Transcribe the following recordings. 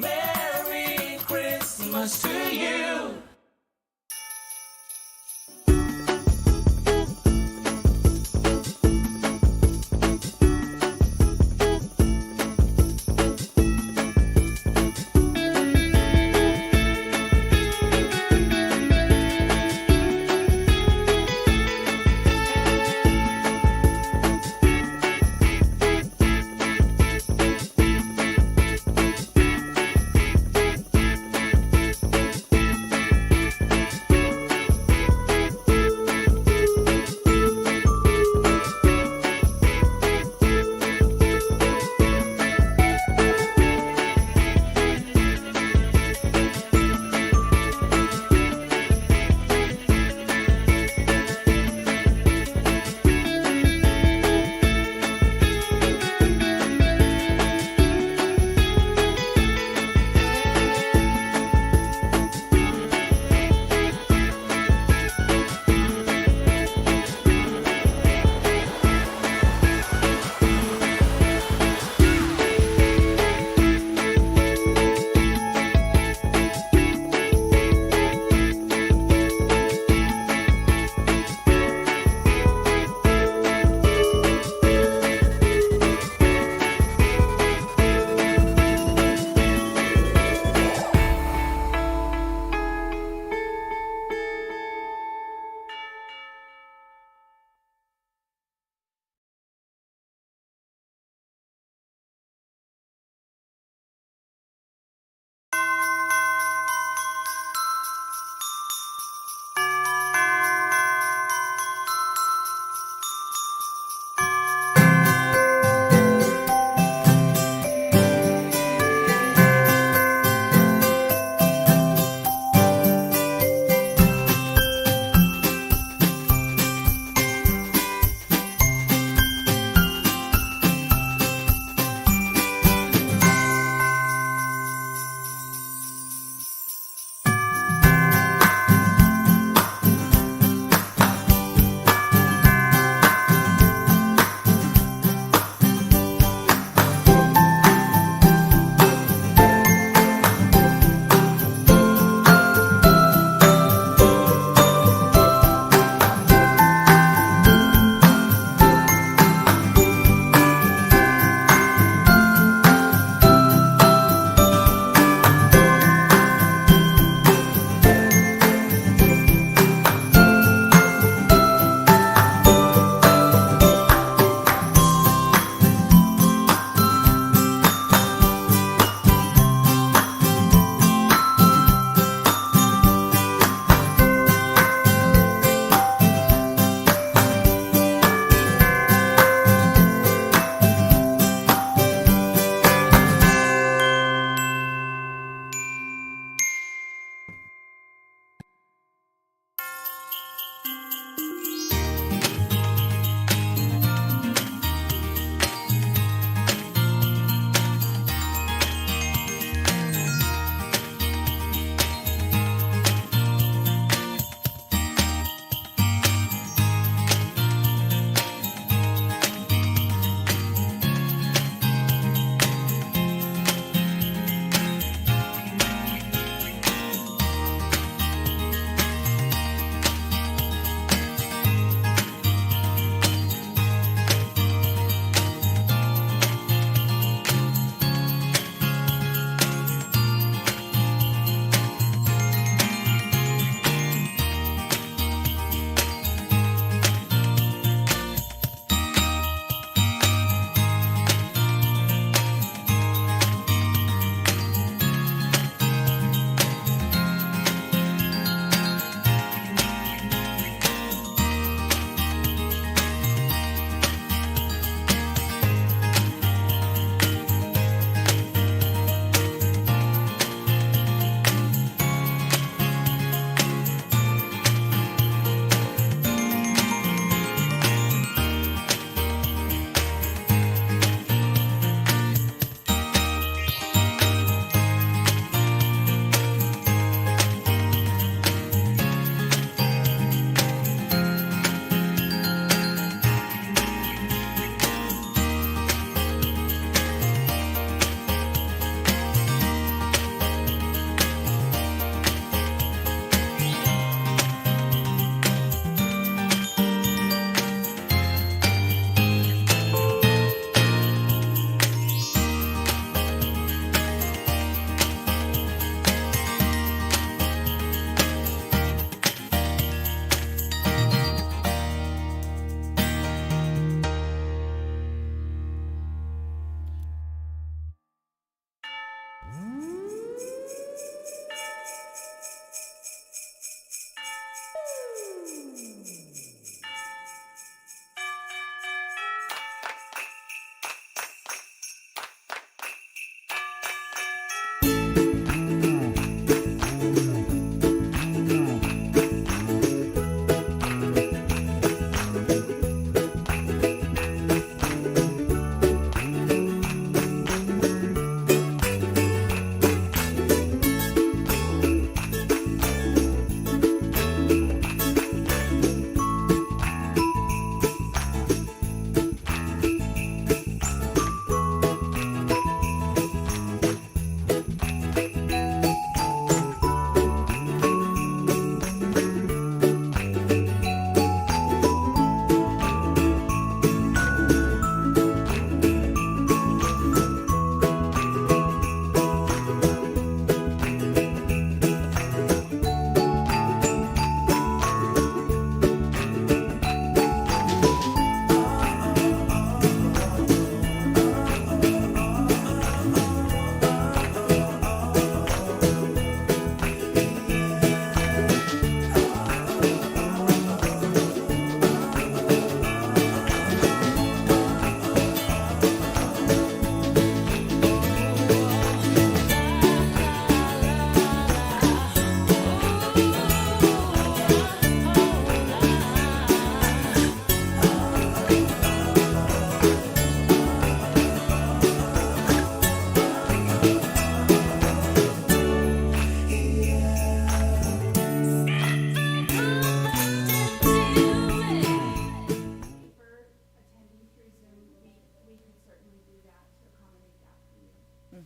Merry Christmas to you.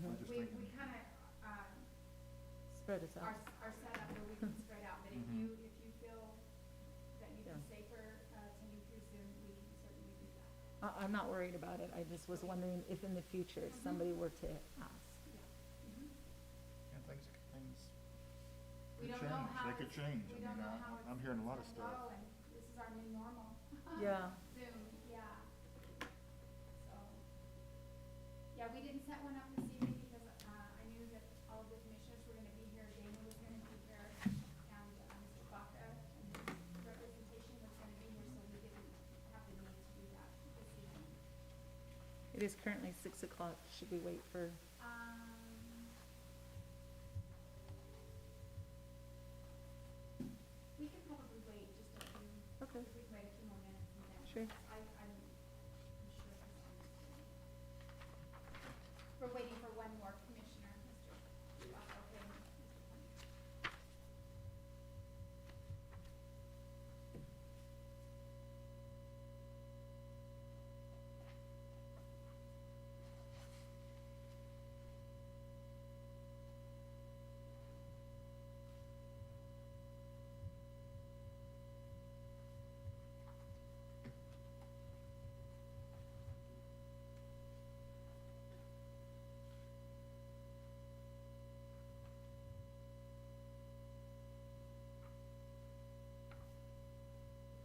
I'm just We thinking, kind of, Spread us are, out. are set up where we can spread out, but if Mhm. you feel that you'd Yeah. be safer, attending through Zoom, we can certainly do that. I'm not worried about it. I just was wondering if in the future Mhm. somebody were to ask. Yeah. Mhm. and things We could don't know change, how they could it's- change. we I don't mean, know how I'm it's hearing a lot of gonna stuff. go, and this is our new normal. Yeah. Zoom, yeah. So, yeah, we didn't set one up this evening because, I knew that all of the commissioners were gonna be here, Dana was gonna be here, and, Mr. Baca and his representation was gonna be here, so we didn't have the need to do that this evening. It is currently 6 o'clock. Should we wait for, We could probably wait just a few, okay, if we can wait a few more minutes and then. sure. I'm sure it's We're waiting for one more commissioner, Mr. Baca, okay, Mr. Point.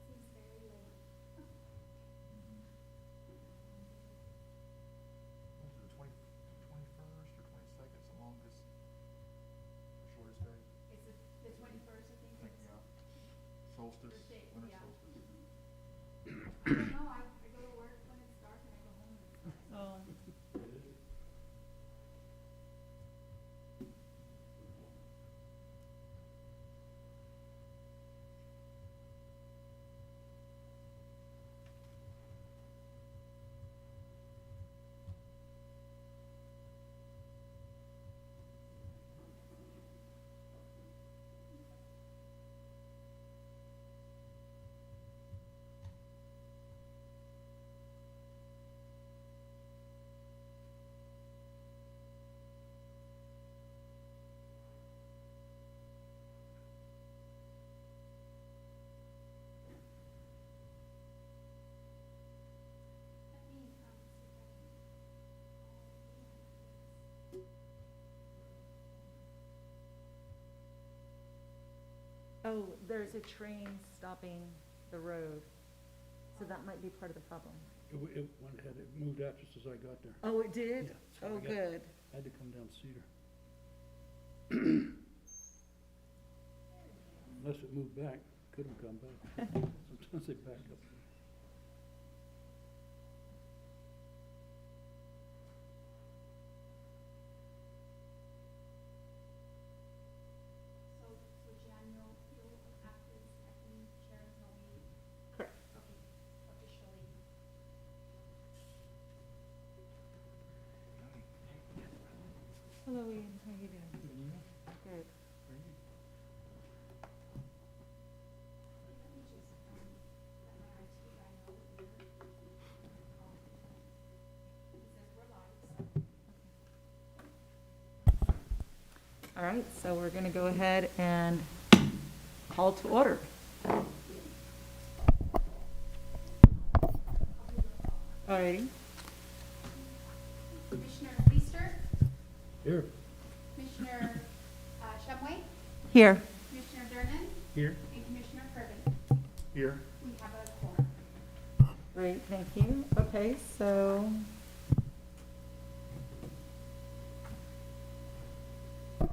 Seems very late. Was it the 21st or 22nd, the longest, the shortest day? It's the 21st, I think. I think, it's- yeah. Solstice, Thursday, winter yeah. solstice. I don't know, I go to work when it's dark and I go home when it's dark. Oh, Let me, see if I can. oh, there's a train stopping the road, so that might be part of the problem. It went ahead, it moved out just as I got there. Oh, it did? Yeah, so Oh, I got- good. I had to come down Cedar. Unless it moved back, couldn't come back. Sometimes they back up. So Jan, you'll act as acting chair until we. Correct. Okay, officially. Hello, Ian. How you doing? Good. Let me just, let my IT guy know that we're. He says we're live, so. All right, so we're going to go ahead and call to order. All righty. Commissioner Feaster, Here. Commissioner, Shumway, Here. Commissioner Dernan, Here. and Commissioner Kirby. Here. We have a quorum. Great, thank you. Okay, so All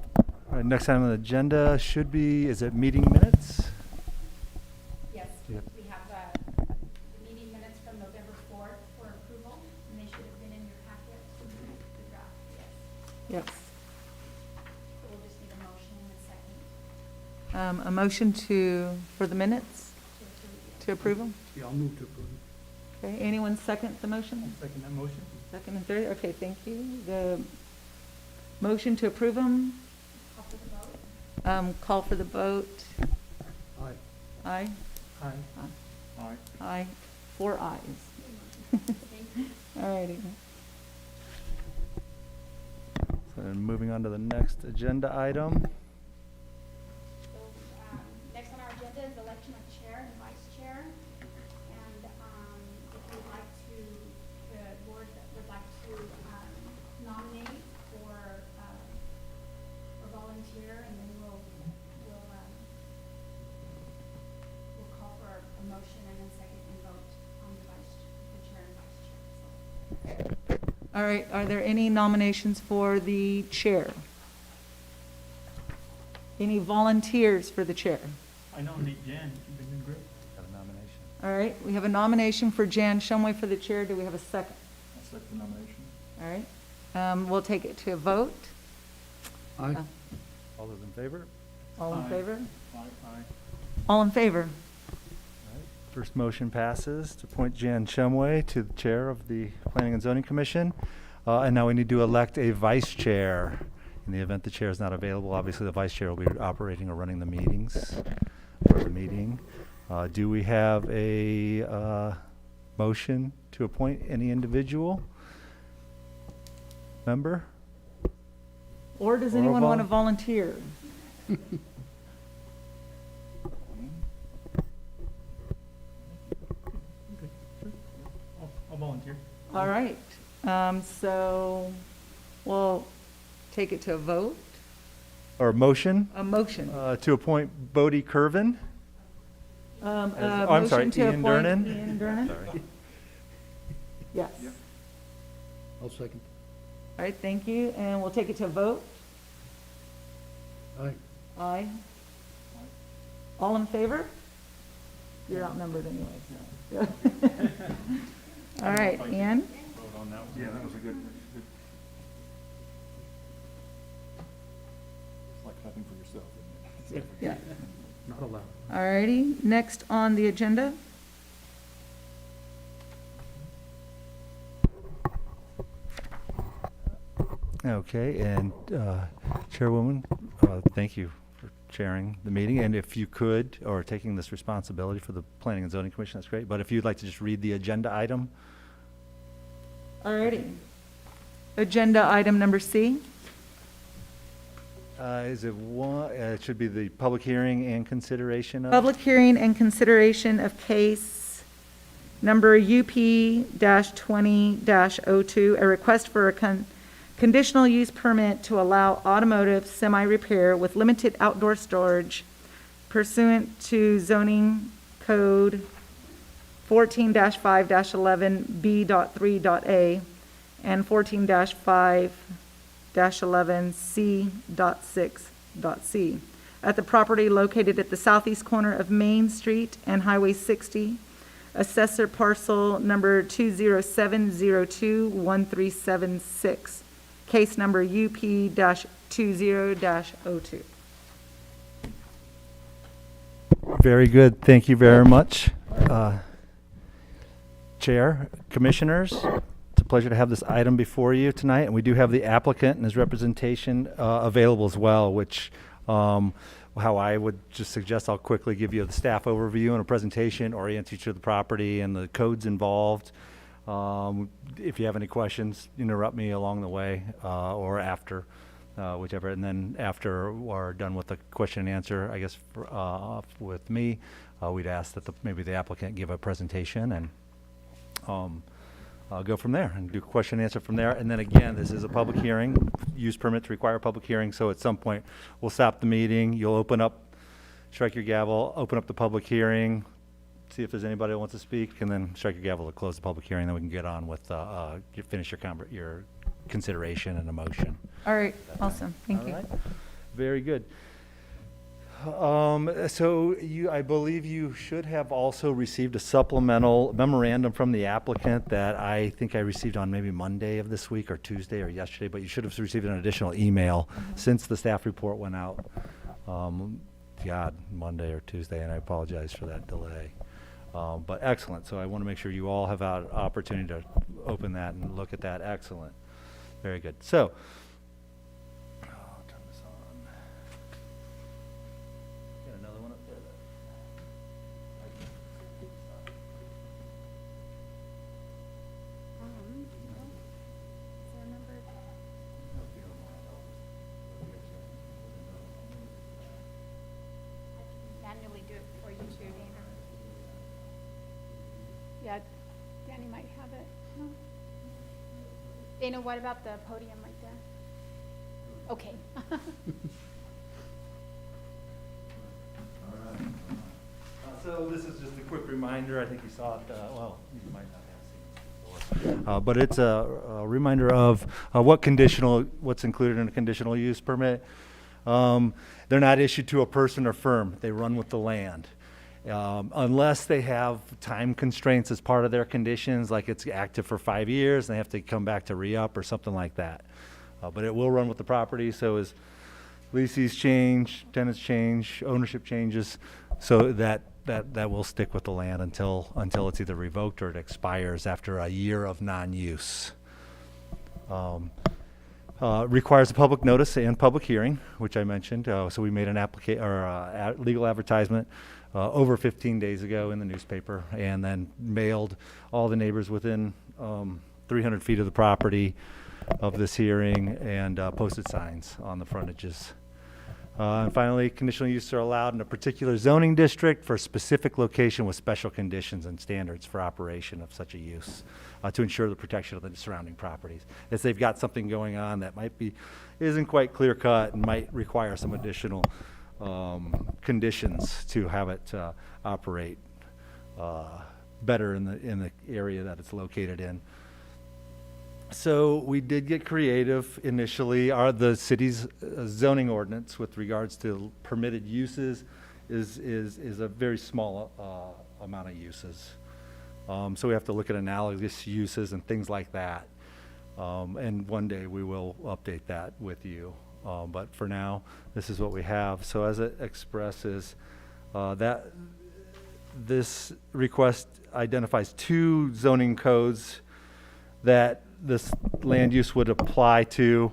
right, next item on the agenda should be, is it meeting minutes? Yes, Yep. we have, the meeting minutes from November 4th for approval, and they should have been in your packet, the draft, yes. yes. So we'll just need a motion and a second A motion for the minutes, to approve. to approve them? Yeah, I'll move to approve. Okay, anyone second the motion? Second that motion. Second and third, okay, thank you. The motion to approve them, Call for the vote. call for the vote. Aye. Aye? Aye. Aye. Aye, 4 ayes. Thank you. All righty. And moving on to the next agenda item. So, next on our agenda is election of chair and vice chair. And, if you'd like to, the board would like to, nominate or volunteer, and then we'll call for a motion and then second and vote on the chair and vice chair, so. All right, are there any nominations for the chair? Any volunteers for the chair? I nominate Jan. You've been great. Got a nomination. All right, we have a nomination for Jan Shumway for the chair. Do we have a second? I'll second the nomination. All right, we'll take it to a vote. Aye. All those in favor? All in Aye. favor? Aye. All in favor? First motion passes to appoint Jan Shumway to the chair of the Planning and Zoning Commission. And now we need to elect a vice chair. In the event the chair is not available, obviously the vice chair will be operating or running the meetings for the meeting. Do we have a motion to appoint any individual member? Or does Or a anyone want to vol- volunteer? I'll volunteer. All right, so we'll take it to a vote, Or motion a motion. to appoint Bodie Curvin? A I'm sorry, motion to Ian appoint Dernan? Ian Dernan? Sorry. Yes. I'll second. All right, thank you, and we'll take it to a vote. Aye. Aye. All in favor? You're outnumbered anyway, so. All right, Ian? Vote on that. Yeah, that was a good. It's like clapping for yourself, isn't it? Yeah. Not allowed. All righty, next on the agenda. Okay, and Chairwoman, thank you for chairing the meeting. And if you could, or taking this responsibility for the Planning and Zoning Commission, that's great. But if you'd like to just read the agenda item. All righty. Agenda item number C. Is it one, it should be the public hearing and consideration of? Public hearing and consideration of case number UP-20-02, a request for a conditional use permit to allow automotive semi-repair with limited outdoor storage pursuant to zoning code 14-5-11B.3.A and 14-5-11C.6.C at the property located at the southeast corner of Main Street and Highway 60, assessor parcel number 207021376, case number UP-20-02. Very good, thank you very much. Chair, Commissioners, it's a pleasure to have this item before you tonight, and we do have the applicant and his representation available as well, which how I would just suggest I'll quickly give you the staff overview and a presentation, orient you to the property and the codes involved. If you have any questions, interrupt me along the way or after, whichever. And then after we're done with the question and answer, I guess with me, we'd ask that maybe the applicant give a presentation and go from there and do question and answer from there. And then again, this is a public hearing, use permits require a public hearing. So at some point we'll stop the meeting. You'll open up, strike your gavel, open up the public hearing, see if there's anybody that wants to speak, and then strike your gavel to close the public hearing. Then we can get on with, finish your consideration and a motion. All right, awesome, thank All you. right. Very good. So I believe you should have also received a supplemental memorandum from the applicant that I think I received on maybe Monday of this week or Tuesday or yesterday, but you should have received an additional email since the staff report went out. Monday or Tuesday, and I apologize for that delay. But excellent. So I want to make sure you all have an opportunity to open that and look at that. Excellent. Very good. So, I'll turn this on. Got another one up there. Is there a number? Yeah, Danny might have it. No? Dana, what about the podium right there? Okay. So this is just a quick reminder. I think you saw it, well, you might not have seen it before. But it's a reminder of what's included in a conditional use permit. They're not issued to a person or firm. They run with the land. Unless they have time constraints as part of their conditions, like it's active for 5 years and they have to come back to re-up or something like that. But it will run with the property, so as leases change, tenants change, ownership changes, so that will stick with the land until it's either revoked or it expires after a year of non-use. Requires a public notice and public hearing, which I mentioned. So we made an legal advertisement over 15 days ago in the newspaper, and then mailed all the neighbors within 300 feet of the property of this hearing, and posted signs on the frontages. And finally, conditional use are allowed in a particular zoning district for a specific location with special conditions and standards for operation of such a use to ensure the protection of the surrounding properties. If they've got something going on that isn't quite clear cut and might require some additional conditions to have it operate better in the area that it's located in. So we did get creative initially. The city's zoning ordinance with regards to permitted uses is a very small amount of uses. So we have to look at analogous uses and things like that. And one day we will update that with you. But for now, this is what we have. So as it expresses, that this request identifies 2 zoning codes that this land use would apply to,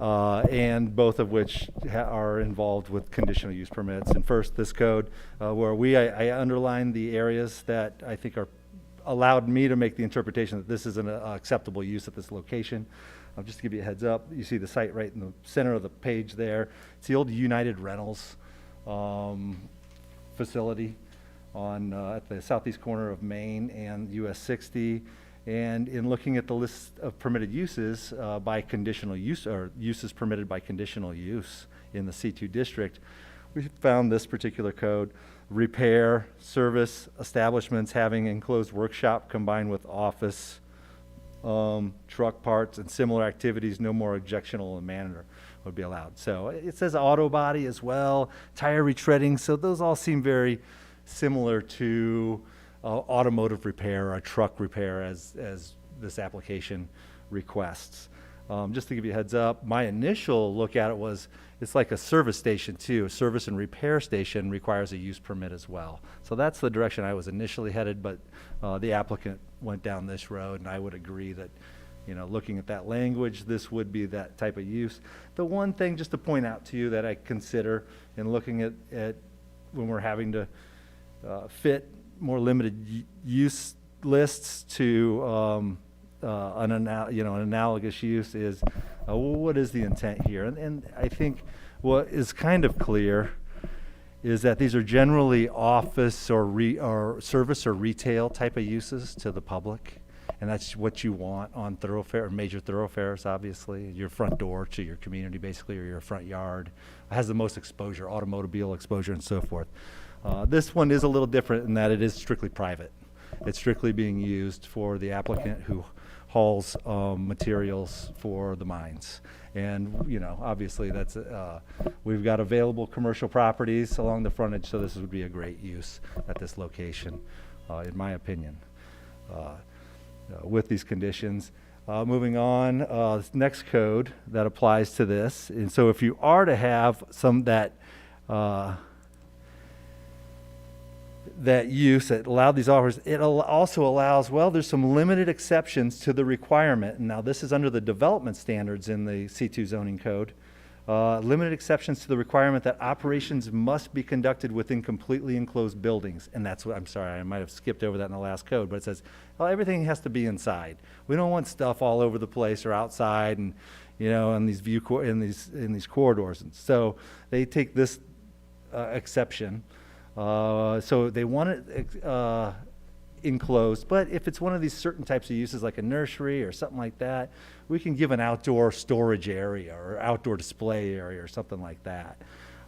and both of which are involved with conditional use permits. And first, this code, where I underlined the areas that I think allowed me to make the interpretation that this is an acceptable use at this location. Just to give you a heads up, you see the site right in the center of the page there. It's the old United Rentals facility at the southeast corner of Main and US 60. And in looking at the list of permitted uses by conditional use, or uses permitted by conditional use in the C2 district, we found this particular code: repair, service, establishments having enclosed workshop combined with office, truck parts, and similar activities no more objectionable in manner would be allowed. So it says auto body as well, tire retreading, so those all seem very similar to automotive repair or truck repair as this application requests. Just to give you a heads up, my initial look at it was it's like a service station too. A service and repair station requires a use permit as well. So that's the direction I was initially headed, but the applicant went down this road, and I would agree that, looking at that language, this would be that type of use. The one thing just to point out to you that I consider in looking at when we're having to fit more limited use lists to an analogous use is what is the intent here? And I think what is kind of clear is that these are generally office or service or retail type of uses to the public, and that's what you want on major thoroughfares. Obviously, your front door to your community, basically, or your front yard has the most exposure, automobile exposure, and so forth. This one is a little different in that it is strictly private. It's strictly being used for the applicant who hauls materials for the mines. And, obviously that's, we've got available commercial properties along the frontage, so this would be a great use at this location, in my opinion, with these conditions. Moving on, next code that applies to this. And so if you are to have some that use that allowed these offers, it also allows, there's some limited exceptions to the requirement. And now this is under the development standards in the C2 zoning code. Limited exceptions to the requirement that operations must be conducted within completely enclosed buildings. And that's what, I'm sorry, I might have skipped over that in the last code, but it says, everything has to be inside. We don't want stuff all over the place or outside and, in these in these corridors. And so they take this exception. So they want it enclosed, but if it's one of these certain types of uses like a nursery or something like that, we can give an outdoor storage area or outdoor display area or something like that.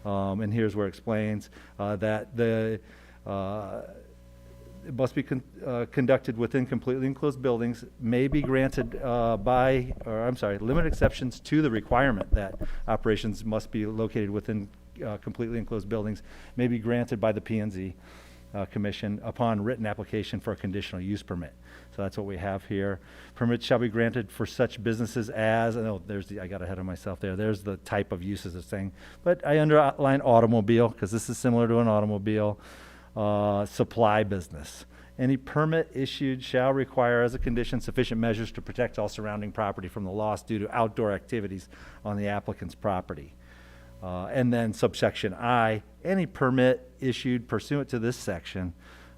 And here's where it explains that it must be conducted within completely enclosed buildings, may be granted limit exceptions to the requirement that operations must be located within completely enclosed buildings, may be granted by the P&Z Commission upon written application for a conditional use permit. So that's what we have here. Permits shall be granted for such businesses as, I got ahead of myself there. There's the type of uses it's saying. But I underline automobile because this is similar to an automobile. Supply business. Any permit issued shall require as a condition sufficient measures to protect all surrounding property from the loss due to outdoor activities on the applicant's property. And then subsection I, any permit issued pursuant to this section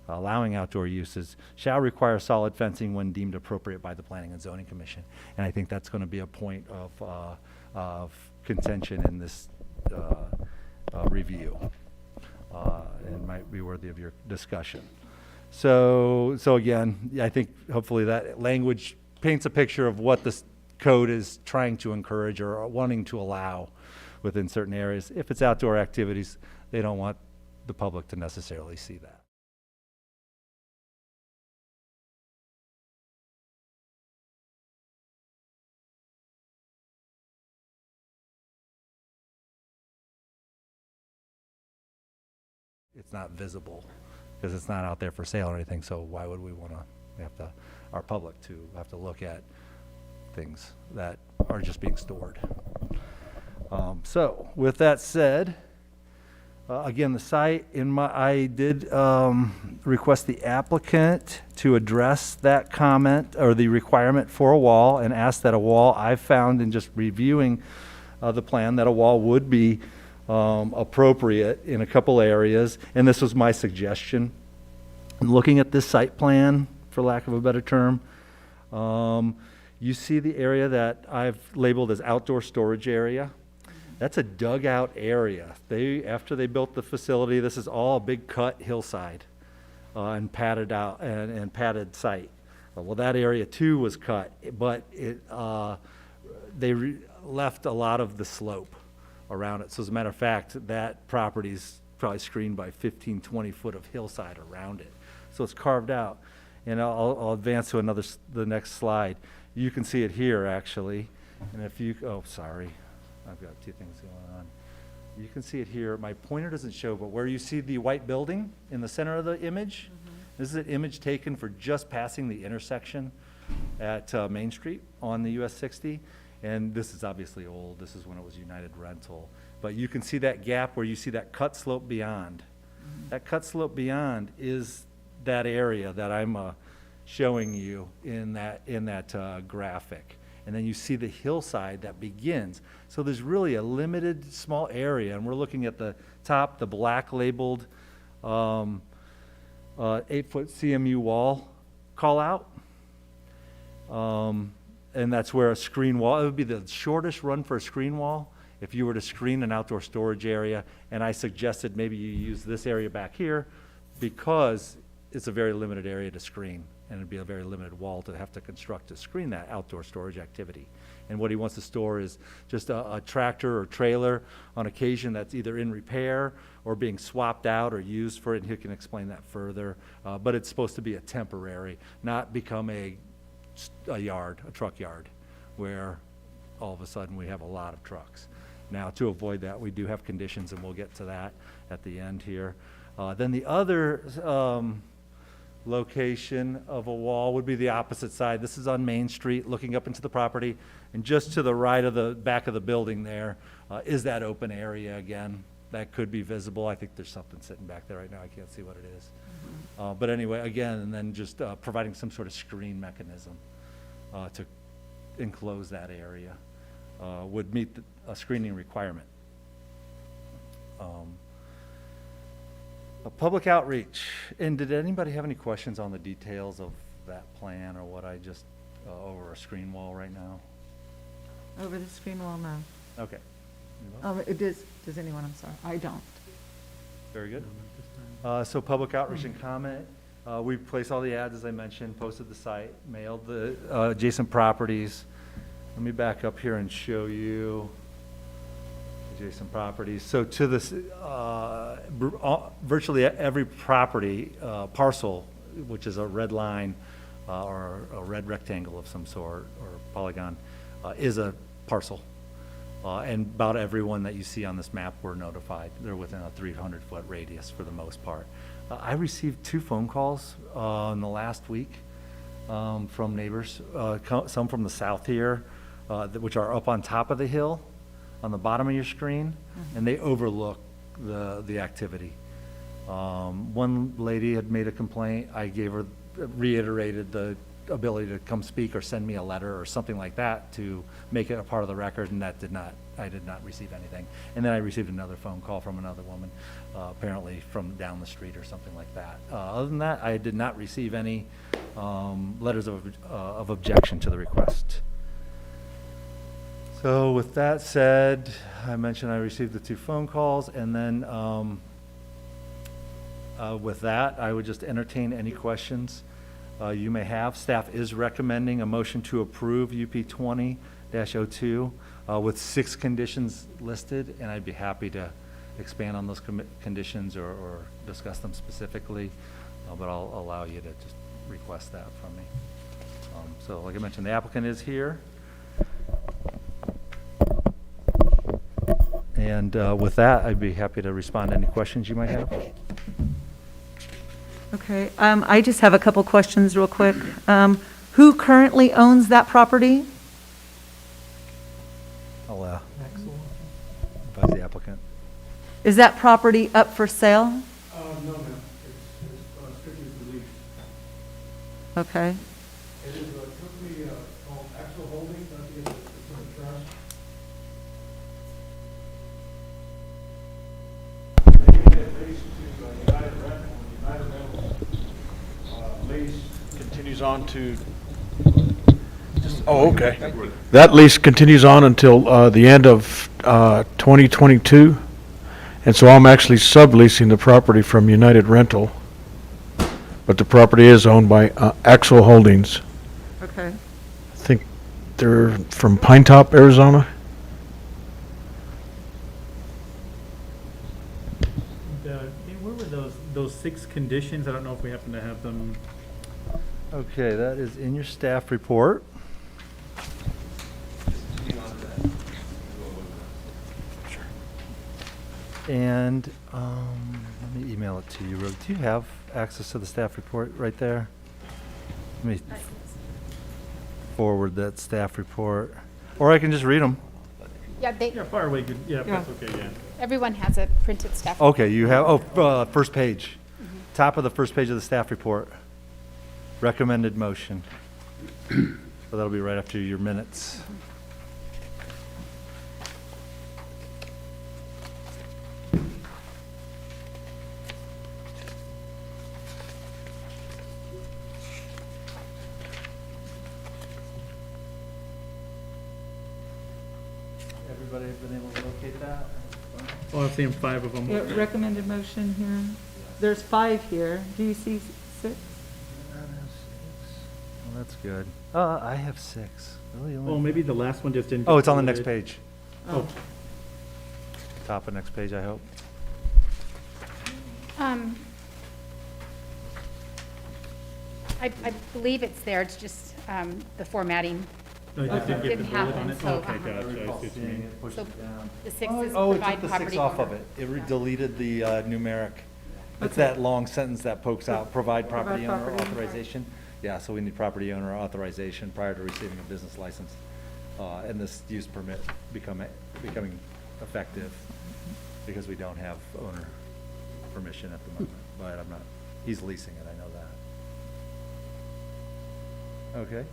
allowing outdoor uses shall require solid fencing when deemed appropriate by the Planning and Zoning Commission. And I think that's going to be a point of contention in this review. And might be worthy of your discussion. So again, I think hopefully that language paints a picture of what this code is trying to encourage or wanting to allow within certain areas. If it's outdoor activities, they don't want the public to necessarily see that. It's not visible because it's not out there for sale or anything. So why would we want to, our public to have to look at things that are just being stored. So with that said, again, the site I did request the applicant to address that comment or the requirement for a wall and ask that a wall, I've found in just reviewing the plan that a wall would be appropriate in a couple areas, and this was my suggestion. And looking at this site plan, for lack of a better term, you see the area that I've labeled as outdoor storage area. That's a dugout area. After they built the facility, this is all a big cut hillside and padded out and padded site. Well, that area too was cut, but they left a lot of the slope around it. So as a matter of fact, that property's probably screened by 15, 20 foot of hillside around it. So it's carved out. And I'll advance to the next slide. You can see it here actually. And if you, sorry, I've got two things going on. You can see it here. My pointer doesn't show, but where you see the white building in the center of the image, this is an image taken for just passing the intersection at Main Street on the US 60. And this is obviously old. This is when it was United Rental. But you can see that gap where you see that cut slope beyond. That cut slope beyond is that area that I'm showing you in that graphic. And then you see the hillside that begins. So there's really a limited small area, and we're looking at the top, the black labeled 8-foot CMU wall call out. And that's where a screen wall, it would be the shortest run for a screen wall if you were to screen an outdoor storage area. And I suggested maybe you use this area back here because it's a very limited area to screen, and it'd be a very limited wall to have to construct to screen that outdoor storage activity. And what he wants to store is just a tractor or trailer on occasion that's either in repair or being swapped out or used for it, and he can explain that further. But it's supposed to be a temporary, not become a truck yard, where all of a sudden we have a lot of trucks. Now, to avoid that, we do have conditions, and we'll get to that at the end here. Then the other location of a wall would be the opposite side. This is on Main Street, looking up into the property, and just to the right of the back of the building there is that open area again. That could be visible. I think there's something sitting back there right now. I can't see what it is. But anyway, again, and then just providing some sort of screen mechanism to enclose that area would meet a screening requirement. A public outreach. And did anybody have any questions on the details of that plan or what I just, over a screen wall right now? Over the screen wall, no. Okay. Does anyone? I'm sorry. I don't. Very good. So public outreach and comment. We placed all the ads, as I mentioned, posted the site, mailed the adjacent properties. Let me back up here and show you adjacent properties. So to this, virtually every property, parcel, which is a red line or a red rectangle of some sort, or polygon, is a parcel. And about everyone that you see on this map were notified. They're within a 300-foot radius for the most part. I received 2 phone calls in the last week from neighbors, some from the south here, which are up on top of the hill on the bottom of your screen, and they overlook the activity. One lady had made a complaint. I reiterated the ability to come speak or send me a letter or something like that to make it a part of the record, and I did not receive anything. And then I received another phone call from another woman, apparently from down the street or something like that. Other than that, I did not receive any letters of objection to the request. So with that said, I mentioned I received the 2 phone calls, and then with that, I would just entertain any questions you may have. Staff is recommending a motion to approve UP 20-02 with 6 conditions listed, and I'd be happy to expand on those conditions or discuss them specifically, but I'll allow you to just request that from me. So like I mentioned, the applicant is here. And with that, I'd be happy to respond to any questions you might have. Okay, I just have a couple questions real quick. Who currently owns that property? I'll Excellent. advise the applicant. Is that property up for sale? No, ma'am. It's strictly for lease. Okay, It is a company called Axel Holdings. I think it's in a trust. They get leased to United Rental. United Rental's lease continues on to. Oh, okay. That lease continues on until the end of 2022. And so I'm actually subleasing the property from United Rental. But the property is owned by Axel Holdings. okay. I think they're from Pine Top, Arizona. Where were those 6 conditions? I don't know if we happen to have them. Okay, that is in your staff report. And let me email it to you. Do you have access to the staff report right there? Let me forward that staff report, or I can just read them. Yeah, Yeah, far away, good, yeah, if that's okay, yeah. everyone has a printed stuff. Okay, you have, first page. Top of the first page of the staff report. Recommended motion. So that'll be right after your minutes. Everybody been able to locate that? Oh, I've seen 5 of them. Yeah, recommended motion here. There's 5 here. Do you see 6? Well, that's good. I have 6. Really? Only- Oh, maybe the last one just didn't. Oh, get it's on the next forwarded. page. Oh, Top of next page, I hope. I believe it's there, it's just the formatting. no, it just didn't get the Didn't bullet on happen, it? so, Okay, gotcha, I see what you mean. So the 6 is Oh, it provide took the property 6 off of owner. it. It deleted the numeric. It's that long sentence that pokes out, provide property owner property owner. authorization. Yeah, so we need property owner authorization prior to receiving a business license. And this use permit becoming effective because we don't have owner permission at the moment. But I'm not, he's leasing it, I know that. Okay.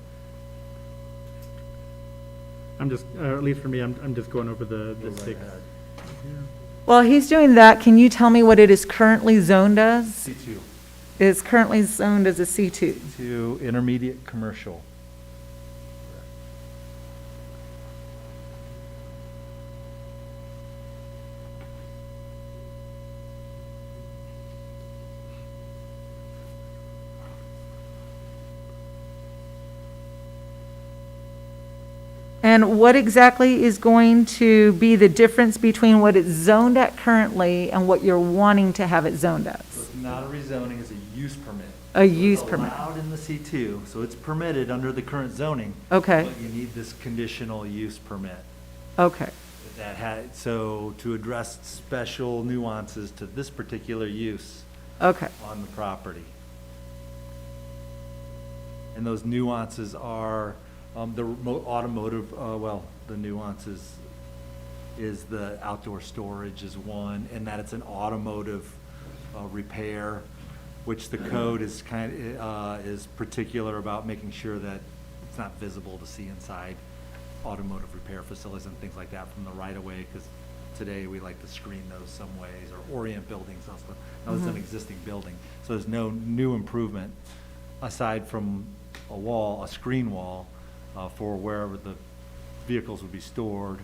I'm just, at least for me, I'm just going over the Go right 6. ahead. While he's doing that, can you tell me what it is currently zoned as? C2. It is currently zoned as a C2. To intermediate commercial. And what exactly is going to be the difference between what it's zoned at currently and what you're wanting to have it zoned as? So it's not a rezoning, it's a use permit. A use permit. It's allowed in the C2, so it's permitted under the current zoning. Okay, But you need this conditional use permit. okay, That had, so to address special nuances to this particular use okay, on the property. And those nuances are, automotive, the nuances is the outdoor storage is one, and that it's an automotive, repair, which the code is is particular about making sure that it's not visible to see inside automotive repair facilities and things like that from the right of way, because today we like to screen those some ways, or orient buildings, also. Now, it's an existing building, so there's no new improvement aside from a screen wall, for wherever the vehicles would be stored.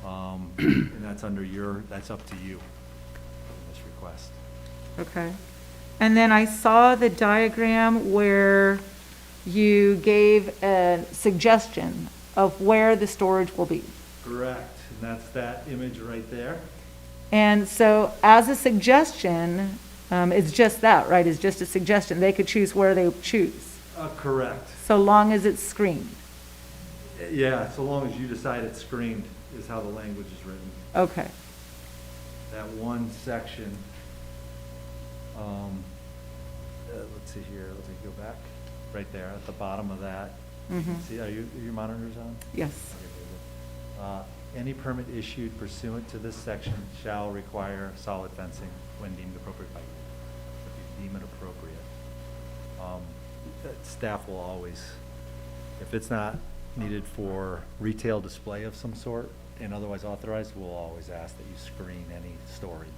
And that's that's up to you, in this request. okay. And then I saw the diagram where you gave a suggestion of where the storage will be. Correct, and that's that image right there. And so as a suggestion, it's just that, right? It's just a suggestion. They could choose where they choose, Correct. so long as it's screened. Yeah, so long as you decide it's screened is how the language is written. Okay, That one section, let's see here, let's go back, right there at the bottom of that. You can see, are your monitors on? yes. Okay, very good. Any permit issued pursuant to this section shall require solid fencing when deemed appropriate by you. If you deem it appropriate. Staff will always, if it's not needed for retail display of some sort and otherwise authorized, we'll always ask that you screen any storage.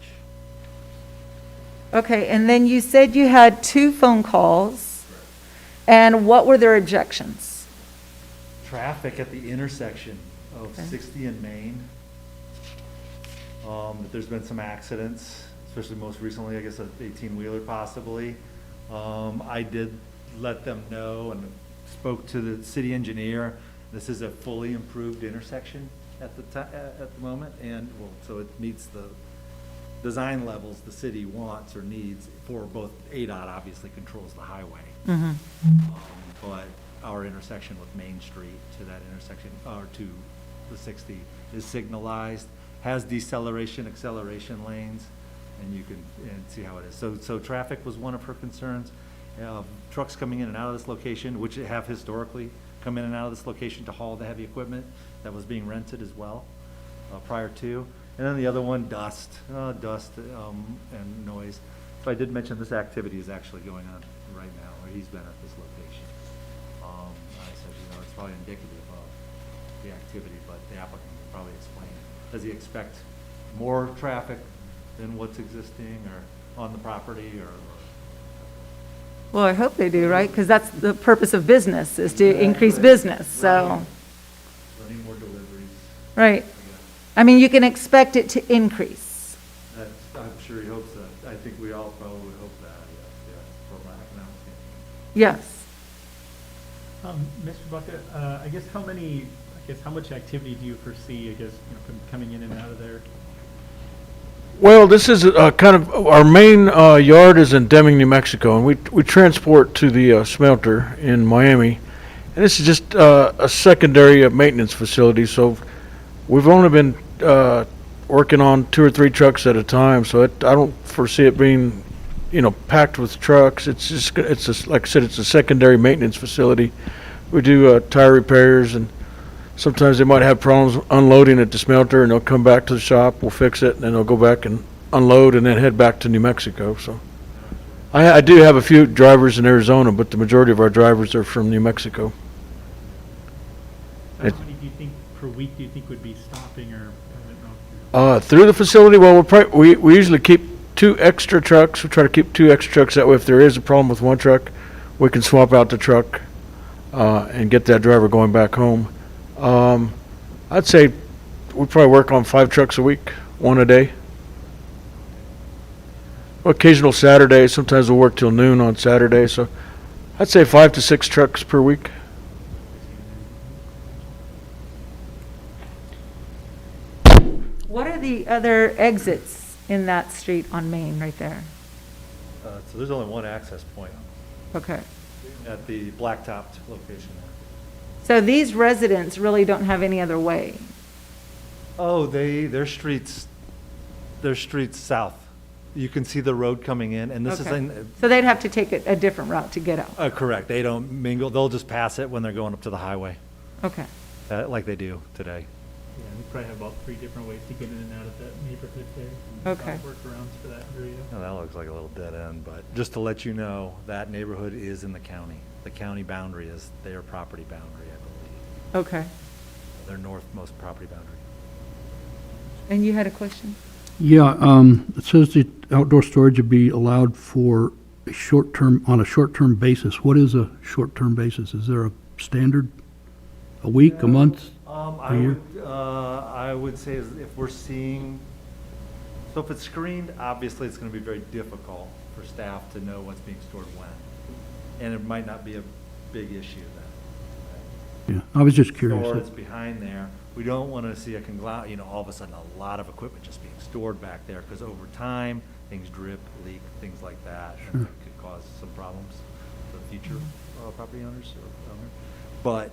Okay, and then you said you had 2 phone calls, and what were their objections? Traffic at the intersection of Okay. 60 and Main. That there's been some accidents, especially most recently, I guess, an 18-wheeler possibly. I did let them know and spoke to the city engineer. This is a fully improved intersection at the moment, and, well, so it meets the design levels the city wants or needs for both. ADOT obviously controls the highway. But our intersection with Main Street to that intersection, or to the 60, is signalized, has deceleration, acceleration lanes, and you can see how it is. So traffic was one of her concerns. Trucks coming in and out of this location, which have historically come in and out of this location to haul the heavy equipment that was being rented as well, prior to. And then the other one, dust and noise. So I did mention this activity is actually going on right now, or he's been at this location. I said, it's probably indicative of the activity, but the applicant will probably explain. Does he expect more traffic than what's existing or on the property, or? Well, I hope they do, right? Because that's the purpose of business, is to increase business, so, Running more deliveries. right. I mean, you can expect it to increase. I'm sure he hopes that. I think we all probably would hope that, yes, from an economic standpoint. Mr. Bucket, how much activity do you foresee, coming in and out of there? Well, this is kind of, our main yard is in Deming, New Mexico, and we transport to the smelter in Miami. And this is just a secondary maintenance facility, so we've only been working on 2 or 3 trucks at a time, so I don't foresee it being, packed with trucks. It's just, like I said, it's a secondary maintenance facility. We do tire repairs, and sometimes they might have problems unloading at the smelter, and they'll come back to the shop, we'll fix it, and then they'll go back and unload and then head back to New Mexico. So I do have a few drivers in Arizona, but the majority of our drivers are from New Mexico. How many do you think per week do you think would be stopping, or I don't know? Through the facility, well, we usually keep 2 extra trucks. We try to keep 2 extra trucks. That way, if there is a problem with one truck, we can swap out the truck and get that driver going back home. I'd say we probably work on 5 trucks a week, 1 a day. Occasional Saturdays, sometimes we'll work till noon on Saturday, so I'd say 5 to 6 trucks per week. What are the other exits in that street on Main right there? So there's only one access point Okay. at the blacktopped location there. So these residents really don't have any other way? Oh, their streets south. You can see the road coming in, and this is Okay. in, So they'd have to take a different route to get out? correct. They don't mingle. They'll just pass it when they're going up to the highway, Okay. like they do today. Yeah, we probably have about 3 different ways to get in and out of that neighborhood there. Okay. Workarounds for that area. Now, that looks like a little dead end, but just to let you know, that neighborhood is in the county. The county boundary is their property boundary, I believe. Okay. Their northmost property boundary. And you had a question? Yeah, it says the outdoor storage would be allowed for a short-term, on a short-term basis. What is a short-term basis? Is there a standard? A week, a month? year? I would say if we're seeing, so if it's screened, obviously it's gonna be very difficult for staff to know what's being stored when. And it might not be a big issue then. Yeah, I was just Or curious. it's behind there, we don't wanna see a conglomerate, all of a sudden, a lot of equipment just being stored back there, because over time, things drip, leak, things like that, and that could cause some problems for future property owners or owner. But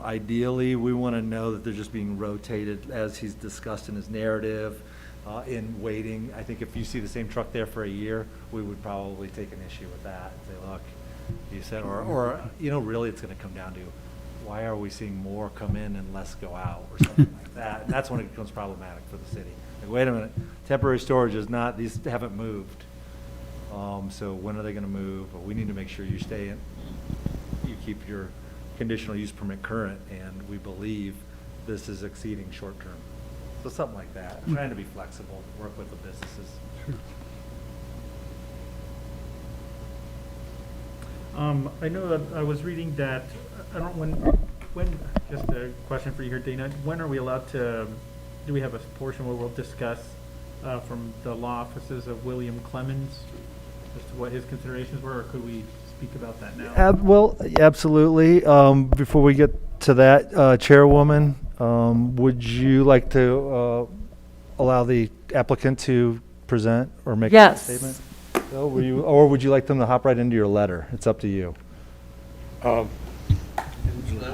ideally, we want to know that they're just being rotated, as he's discussed in his narrative, in waiting. I think if you see the same truck there for a year, we would probably take an issue with that and say, look, you said, or really it's going to come down to, why are we seeing more come in and less go out, or something like that? And that's when it becomes problematic for the city. Like, wait a minute, temporary storage is not, these haven't moved. So when are they going to move? Well, we need to make sure you stay in, you keep your conditional use permit current, and we believe this is exceeding short term. So something like that, trying to be flexible, work with the businesses. I know that I was reading that, I don't, when, just a question for you here, Dana, when are we allowed to, do we have a portion where we'll discuss from the law offices of William Clemens as to what his considerations were, or could we speak about that now? Well, absolutely. Before we get to that, Chairwoman, would you like to allow the applicant to present or make a Yes. statement? So, or would you like them to hop right into your letter? It's up to you. I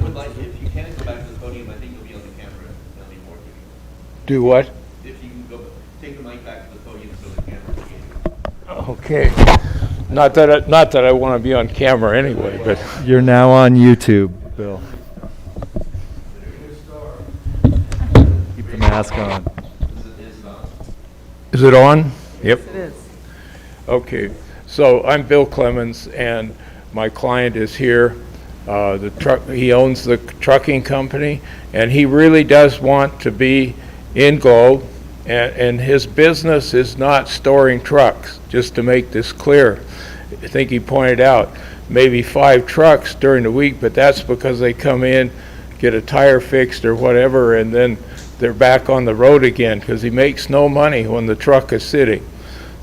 would like, if you can go back to the podium, I think you'll be on the camera. That'll be more convenient. Do what? If you can go, take the mic back to the podium so the camera can hear you. Okay. Not that I want to be on camera anyway, but. You're now on YouTube, Bill. Keep the mask on. Is it on? Yep. It is. Okay, so I'm Bill Clemens, and my client is here. He owns the trucking company, and he really does want to be in Globe, and his business is not storing trucks, just to make this clear. I think he pointed out maybe 5 trucks during the week, but that's because they come in, get a tire fixed or whatever, and then they're back on the road again, because he makes no money when the truck is sitting.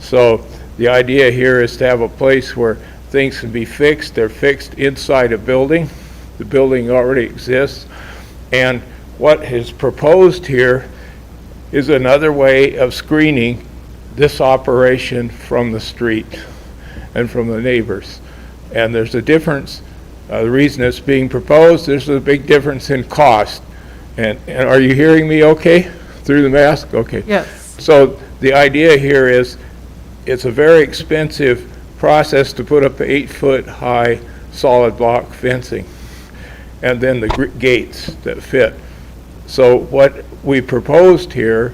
So the idea here is to have a place where things can be fixed. They're fixed inside a building. The building already exists. And what is proposed here is another way of screening this operation from the street and from the neighbors. And there's a difference. The reason it's being proposed, there's a big difference in cost. And are you hearing me okay through the mask? Okay. Yes. So the idea here is, it's a very expensive process to put up 8-foot high solid block fencing, and then the gates that fit. So what we proposed here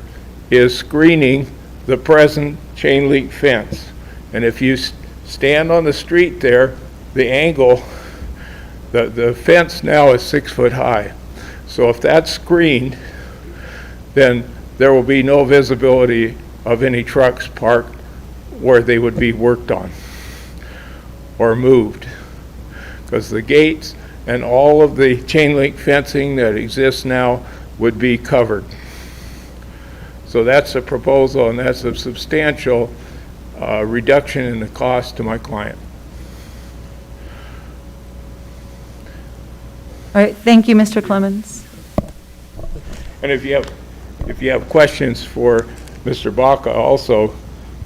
is screening the present chain link fence. And if you stand on the street there, the angle, the fence now is 6 foot high. So if that's screened, then there will be no visibility of any trucks parked where they would be worked on or moved, because the gates and all of the chain link fencing that exists now would be covered. So that's a proposal, and that's a substantial reduction in the cost to my client. All right, thank you, Mr. Clemens. And if you have if you have questions for Mr. Baca also,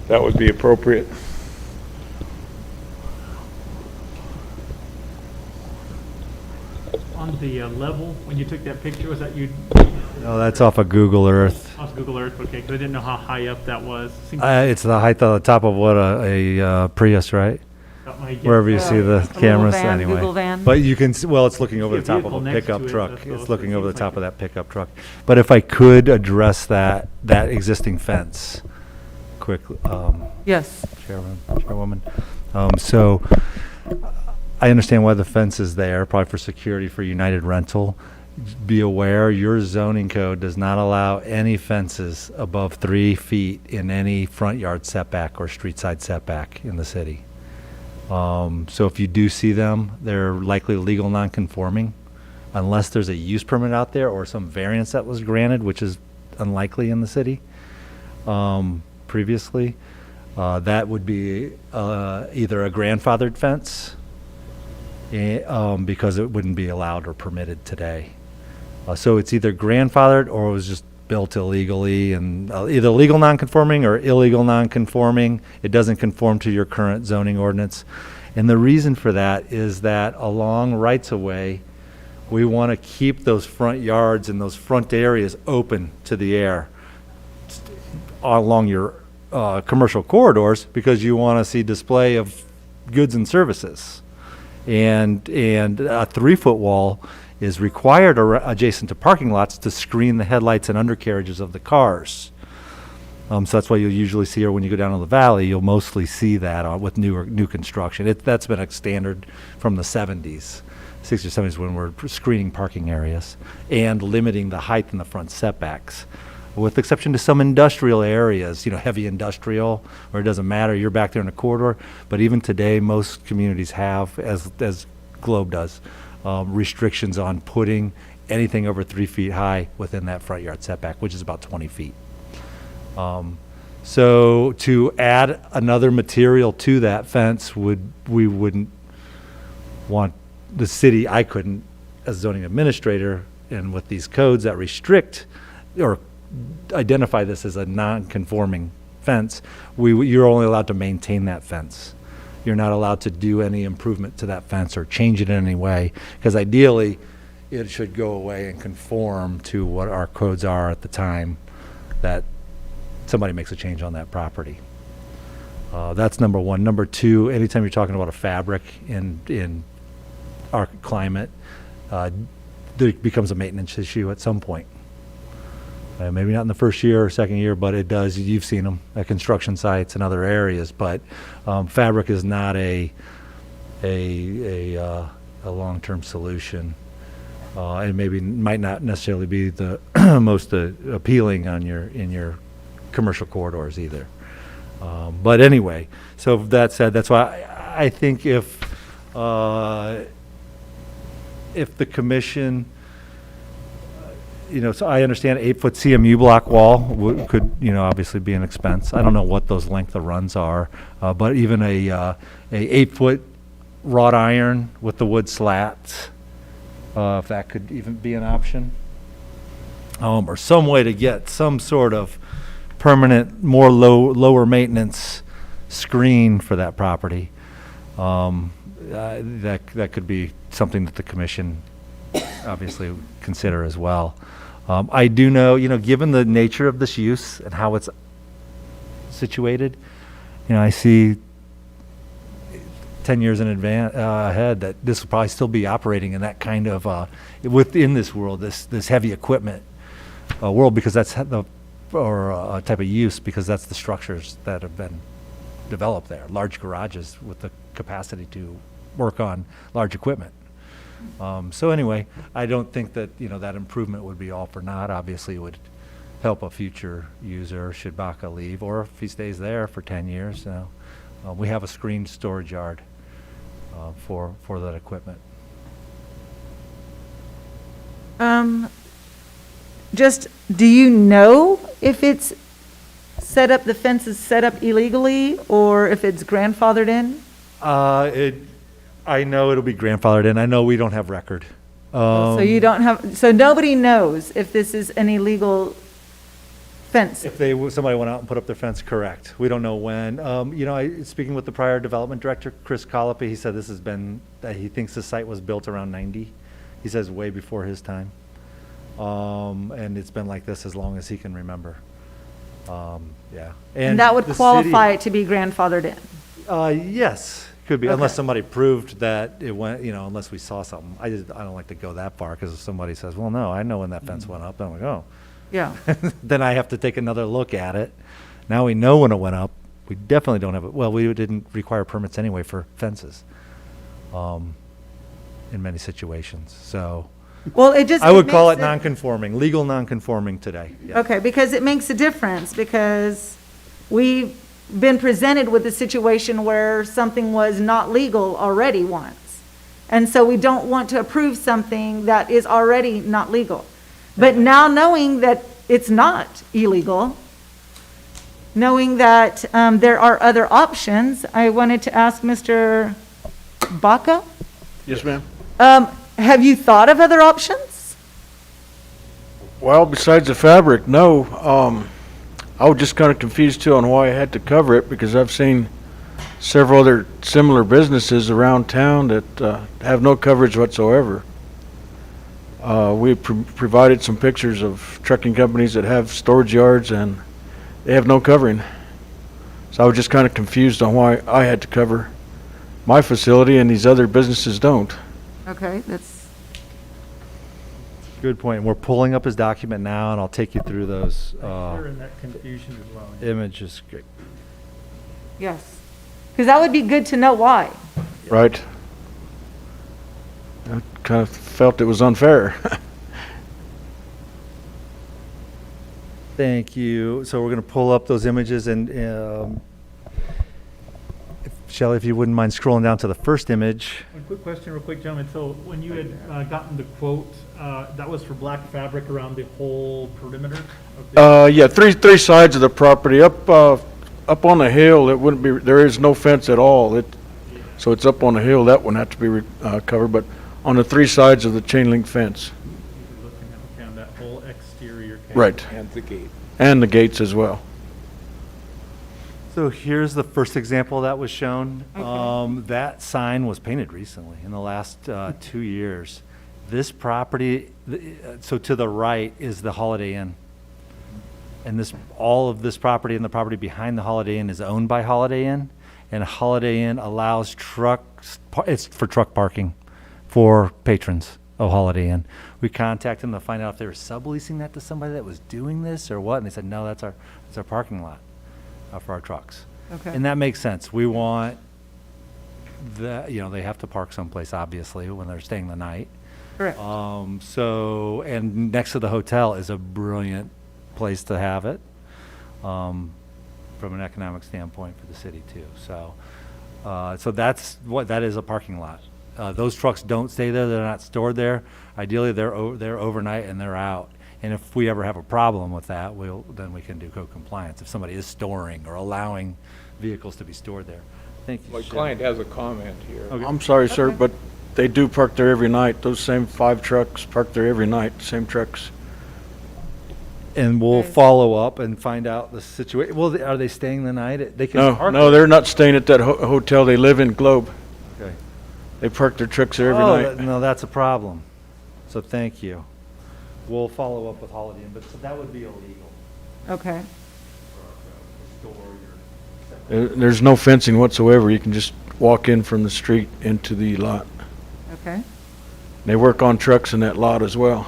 that would be appropriate. On the level, when you took that picture, was that you, No, that's off of Google Earth. off Google Earth? Okay, 'cause I didn't know how high up that was. Seems It's the height of the top of what, a Prius, right? that might get- Wherever you see the little cameras, van, anyway. Google van. But you can, well, it's looking over See the a top of vehicle a next pickup to it, truck. that's all, It's so looking it over the seems top like of that pickup truck. But if I could address that existing fence, quick, Yes. Chairwoman. So I understand why the fence is there, probably for security for United Rental. Be aware, your zoning code does not allow any fences above 3 feet in any front yard setback or street side setback in the city. So if you do see them, they're likely legal non-conforming, unless there's a use permit out there or some variance that was granted, which is unlikely in the city previously. That would be either a grandfathered fence, because it wouldn't be allowed or permitted today. So it's either grandfathered or it was just built illegally, and either legal non-conforming or illegal non-conforming. It doesn't conform to your current zoning ordinance. And the reason for that is that along rights-of-way, we want to keep those front yards and those front areas open to the air along your commercial corridors, because you want to see display of goods and services. And a 3-foot wall is required adjacent to parking lots to screen the headlights and undercarriages of the cars. So that's why you'll usually see, or when you go down to the valley, you'll mostly see that with new construction. That's been a standard from the 70s, 60s or 70s, when we're screening parking areas and limiting the height in the front setbacks. With exception to some industrial areas, heavy industrial, where it doesn't matter, you're back there in a corridor. But even today, most communities have, as Globe does, restrictions on putting anything over 3 feet high within that front yard setback, which is about 20 feet. So to add another material to that fence, we wouldn't want the city, I couldn't, as zoning administrator, and with these codes that restrict or identify this as a non-conforming fence, you're only allowed to maintain that fence. You're not allowed to do any improvement to that fence or change it in any way, because ideally, it should go away and conform to what our codes are at the time that somebody makes a change on that property. That's number one. Number two, anytime you're talking about a fabric in our climate, there becomes a maintenance issue at some point. Maybe not in the first year or second year, but it does. You've seen them at construction sites and other areas. But fabric is not a long-term solution, and maybe might not necessarily be the most appealing in your commercial corridors either. But anyway, so that said, that's why I think if the commission, so I understand 8-foot CMU block wall could, obviously be an expense. I don't know what those length of runs are, but even a 8-foot wrought iron with the wood slats, if that could even be an option, or some way to get some sort of permanent, lower maintenance screen for that property. That could be something that the commission obviously consider as well. I do know, given the nature of this use and how it's situated, I see 10 years in advance ahead that this will probably still be operating in that kind of within this world, this heavy equipment world, because that's the type of use, because that's the structures that have been developed there, large garages with the capacity to work on large equipment. So anyway, I don't think that, that improvement would be all for naught. Obviously, it would help a future user should Baca leave, or if he stays there for 10 years. We have a screened storage yard for that equipment. Just, do you know if it's set up, the fence is set up illegally, or if it's grandfathered in? I know it'll be grandfathered in. I know we don't have record. So you don't have, so nobody knows if this is an illegal fence. If somebody went out and put up their fence, correct. We don't know when. Speaking with the prior development director, Chris Colopy, he said he thinks the site was built around 90. He says way before his time. And it's been like this as long as he can remember. Yeah. And that would the qualify city- it to be grandfathered in. Yes, could be, unless Okay. somebody proved that it went, unless we saw something. I don't like to go that far, because if somebody says, well, no, I know when that fence went up, then I'm like, oh. Yeah. Then I have to take another look at it. Now we know when it went up. We definitely don't have it. Well, we didn't require permits anyway for fences, in many situations. So Well, it just. I would call it makes non-conforming, legal non-conforming today. Yeah. Okay, because it makes a difference, because we've been presented with a situation where something was not legal already once. And so we don't want to approve something that is already not legal. But now knowing that it's not illegal, knowing that there are other options, I wanted to ask Mr. Baca, Yes, ma'am. have you thought of other options? Well, besides the fabric, no. I was just kind of confused too on why I had to cover it, because I've seen several other similar businesses around town that have no coverage whatsoever. We provided some pictures of trucking companies that have storage yards, and they have no covering. So I was just kind of confused on why I had to cover my facility and these other businesses don't. Okay, that's, Good point. We're pulling up his document now, and I'll take you through those You're in that confusion as well. images. Great. yes. Because that would be good to know why. Right? I kind of felt it was unfair. Thank you. So we're going to pull up those images, and Shelley, if you wouldn't mind scrolling down to the first image. One quick question, real quick, gentlemen. So when you had gotten the quote, that was for black fabric around the whole perimeter of the? Yeah, three sides of the property. Up on the hill, it wouldn't be, there is no fence at all. So it's up on the hill, that wouldn't have to be covered, but on the three sides of the chain link fence. You're looking at, okay, on that whole exterior. Right. And the gate. And the gates as well. So here's the first example that was shown. Okay. That sign was painted recently, in the last 2 years. This property, so to the right is the Holiday Inn. And all of this property and the property behind the Holiday Inn is owned by Holiday Inn. And Holiday Inn allows it's for truck parking for patrons of Holiday Inn. We contacted them to find out if they were subleasing that to somebody that was doing this or what, and they said, no, that's our parking lot for our trucks. Okay. And that makes sense. We want they have to park someplace, obviously, when they're staying the night. Correct. And next to the hotel is a brilliant place to have it, from an economic standpoint for the city too. So that is a parking lot. Those trucks don't stay there. They're not stored there. Ideally, they're overnight and they're out. And if we ever have a problem with that, then we can do code compliance if somebody is storing or allowing vehicles to be stored there. Thank you. My Shelley. client has a comment here. Okay. I'm sorry, sir, Okay. but they do park there every night. Those same 5 trucks park there every night, same trucks. And we'll Okay. follow up and find out the situation. Well, are they staying the night? They can park No, there. they're not staying at that hotel. They live in Globe. Okay. They park their trucks there every Oh, night. no, that's a problem. So thank you. We'll follow up with Holiday Inn, but so that would be illegal. Okay. There's no fencing whatsoever. You can just walk in from the street into the lot. Okay. They work on trucks in that lot as well.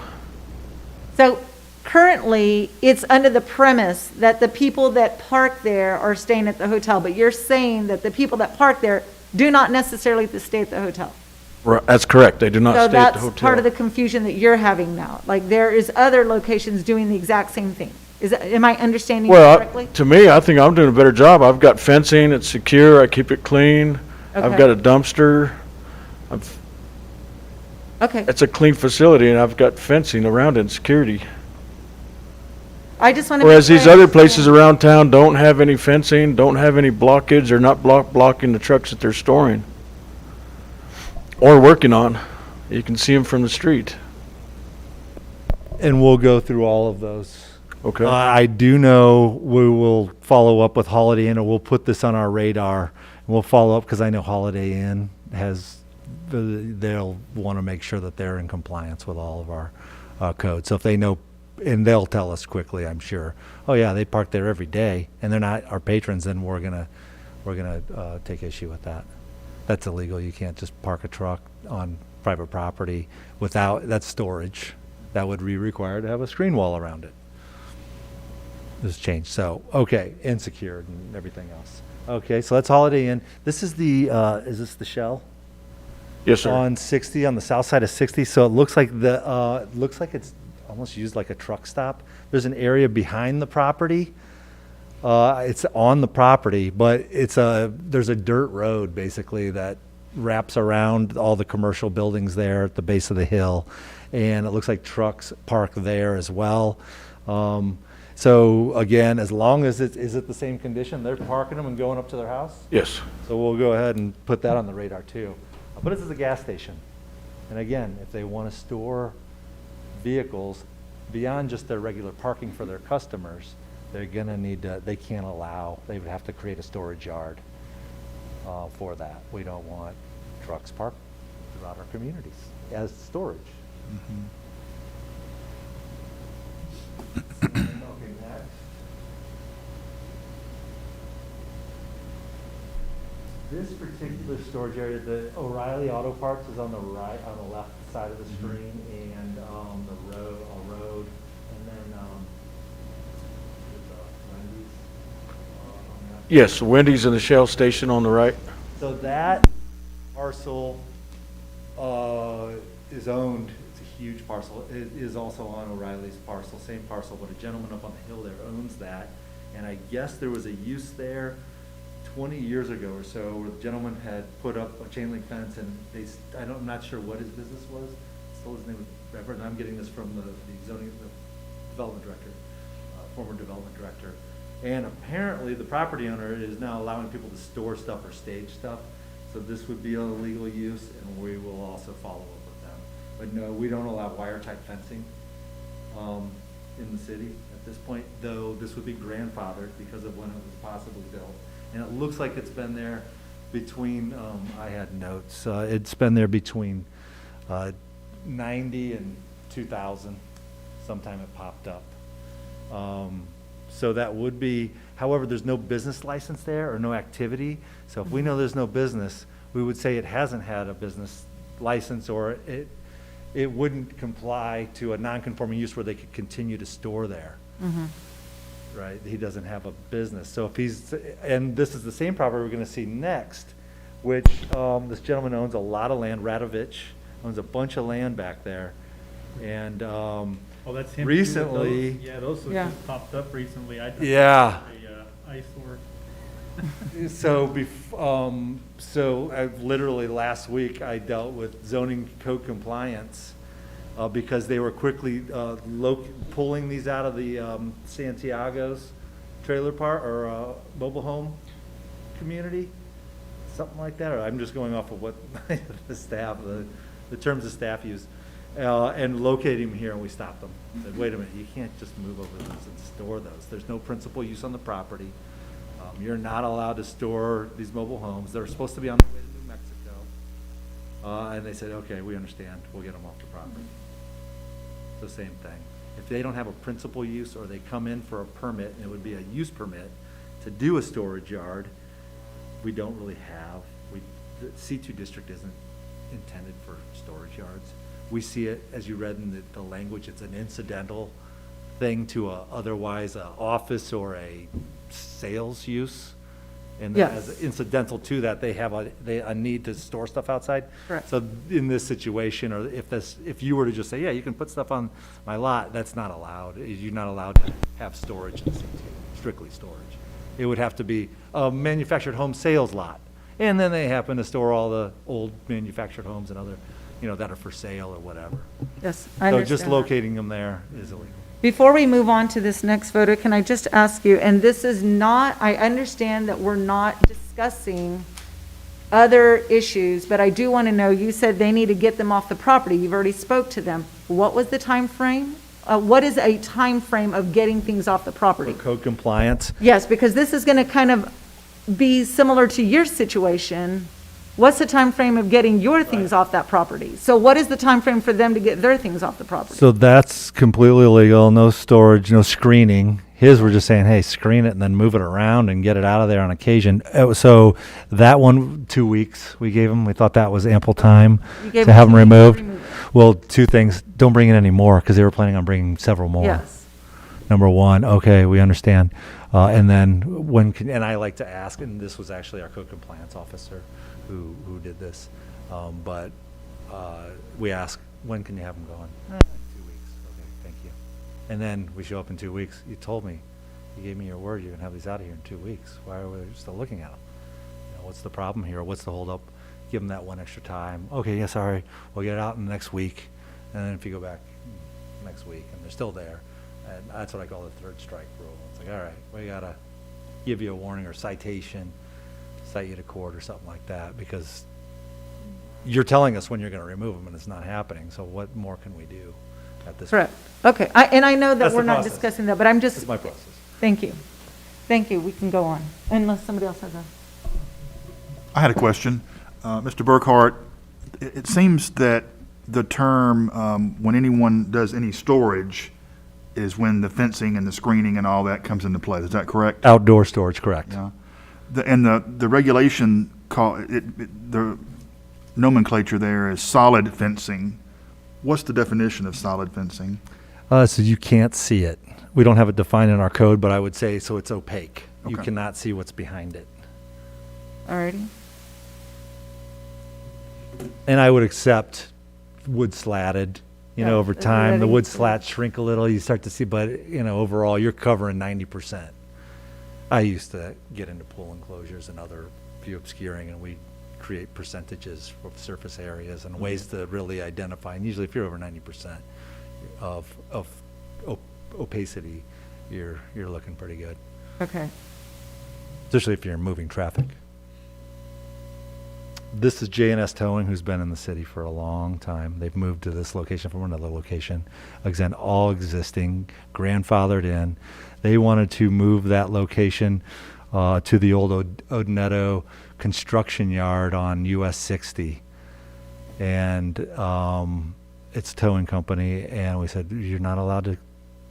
So currently, it's under the premise that the people that park there are staying at the hotel, but you're saying that the people that park there do not necessarily have to stay at the hotel. That's correct. They do not So stay at the that's part of the hotel. confusion that you're having now. Like, there is other locations doing the exact same thing. Am I understanding you Well, correctly? to me, I think I'm doing a better job. I've got fencing, it's secure, I keep it clean. I've Okay. got a dumpster. Okay. It's a clean facility, and I've got fencing around it and security. I just want to. Whereas these other places around town don't have any fencing, don't have any blockage, they're not blocking the trucks that they're storing or working on. You can see them from the street. And we'll go through all of those Okay. I do know we will follow up with Holiday Inn, or we'll put this on our radar. And we'll follow up because I know Holiday Inn they'll want to make sure that they're in compliance with all of our codes. So if they know, and they'll tell us quickly, I'm sure, oh yeah, they park there every day and they're not our patrons, then we're gonna take issue with that. That's illegal. You can't just park a truck on private property that's storage. That would be required to have a screen wall around it. This changed. So, okay, and secured and everything else. Okay, so that's Holiday Inn. This is is this the Shell? Yes, sir. On 60, on the south side of 60. So it looks like it's almost used like a truck stop. There's an area behind the property. It's on the property, but there's a dirt road basically that wraps around all the commercial buildings there at the base of the hill, and it looks like trucks park there as well. So again, as long as is it the same condition, they're parking them and going up to their house? Yes. So we'll go ahead and put that on the radar too. But this is a gas station. And again, if they want to store vehicles beyond just their regular parking for their customers, they're gonna need to, they would have to create a storage yard for that. We don't want trucks parked throughout our communities as storage. Okay, next. This particular storage area, the O'Reilly Auto Parts is on the right, on the left side of the screen, and the road, and then Wendy's on that. Yes, Wendy's and the Shell station on the right. So that parcel is owned, it's a huge parcel, it is also on O'Reilly's parcel, same parcel, but a gentleman up on the hill there owns that. And I guess there was a use there 20 years ago or so where the gentleman had put up a chain link fence, and I'm not sure what his business was, still his name was Reverend, I'm getting this from the development director, former development director. And apparently the property owner is now allowing people to store stuff or stage stuff. So this would be a legal use, and we will also follow up with them. But no, we don't allow wire type fencing in the city at this point, though this would be grandfathered because of when it was possibly built. And it looks like it's been there between, I had notes, it's been there between 90 and 2000. Sometime it popped up. So that would be, however, there's no business license there or no activity. So if we know there's no business, we would say it hasn't had a business license, or it wouldn't comply to a non-conforming use where they could continue to store there. Right, he doesn't have a business. So if and this is the same property we're gonna see next, which this gentleman owns a lot of land, Radovich, owns a bunch of land back there. And Oh, that's him. recently, Those Yeah. just popped up recently. I thought Yeah. a eyesore. so I've literally last week I dealt with zoning code compliance because they were quickly pulling these out of the Santiago's trailer park or mobile home community, something like that. Or I'm just going off of what the terms the staff use, and locating them here, and we stopped them. Said, wait a minute, you can't just move over those and store those. There's no principal use on the property. You're not allowed to store these mobile homes. They're supposed to be on the way to New Mexico. And they said, okay, we understand. We'll get them off the property. The same thing. If they don't have a principal use, or they come in for a permit, and it would be a use permit to do a storage yard, we don't really have, the C2 district isn't intended for storage yards. We see it, as you read in the language, it's an incidental thing to otherwise a office or a sales use. And Yes. as incidental to that, they have a need to store stuff outside. Correct. So in this situation, or if you were to just say, yeah, you can put stuff on my lot, that's not allowed. You're not allowed to have storage in C2, strictly storage. It would have to be a manufactured home sales lot. And then they happen to store all the old manufactured homes and other, that are for sale or whatever. Yes, I So understand just that. locating them there is illegal. Before we move on to this next photo, can I just ask you, and this is not, I understand that we're not discussing other issues, but I do want to know, you said they need to get them off the property. You've already spoke to them. What was the time frame what is a time frame of getting things off the property? Code compliance. Yes, because this is going to kind of be similar to your situation. What's the time frame of getting your things off that property? So what is the time frame for them to get their things off the property? So that's completely illegal, no storage, no screening. His, we're just saying, hey, screen it and then move it around and get it out of there on occasion. So that one, 2 weeks we gave him. We thought that was ample time You gave to have them 2 weeks to removed. remove it. Well, two things, don't bring in any more because they were planning on bringing several more. Yes. Number one, okay, we understand. And then and I like to ask, and this was actually our code compliance officer who did this, but we ask, when can you have them going? 2 weeks. Okay, thank you. And then we show up in 2 weeks. You told me, you gave me your word, you're gonna have these out of here in 2 weeks. Why are we still looking at them? What's the problem here? What's the holdup? Give them that one extra time. Okay, yeah, sorry, we'll get it out in the next week. And then if you go back next week and they're still there, and that's what I call the third strike rule. It's like, all right, we gotta give you a warning or citation, cite you to court or something like that, because you're telling us when you're gonna remove them and it's not happening, so what more can we do at this point? Correct. Okay, and I know that That's the we're not process. discussing that, but I'm This just, is my process. thank you. Thank you, we can go on, unless somebody else has a. I had a question. Mr. Burkhart, it seems that the term, when anyone does any storage, is when the fencing and the screening and all that comes into play. Is that correct? Outdoor storage, correct. Yeah. The regulation the nomenclature there is solid fencing. What's the definition of solid fencing? So you can't see it. We don't have it defined in our code, but I would say, so it's opaque. You Okay. cannot see what's behind it. Alrighty. And I would accept wood slatted, Yeah, over it's time, the already- wood slats shrink a little, you start to see, but, overall, you're covering 90%. I used to get into pool enclosures and other view obscuring, and we create percentages of surface areas and ways to really identify, and usually if you're over 90% of opacity, you're looking pretty good, Okay, especially if you're moving traffic. This is J&S Towing, who's been in the city for a long time. They've moved to this location from another location. Again, all existing, grandfathered in. They wanted to move that location to the old Odinetto construction yard on US 60. And it's a towing company, and we said, you're not allowed to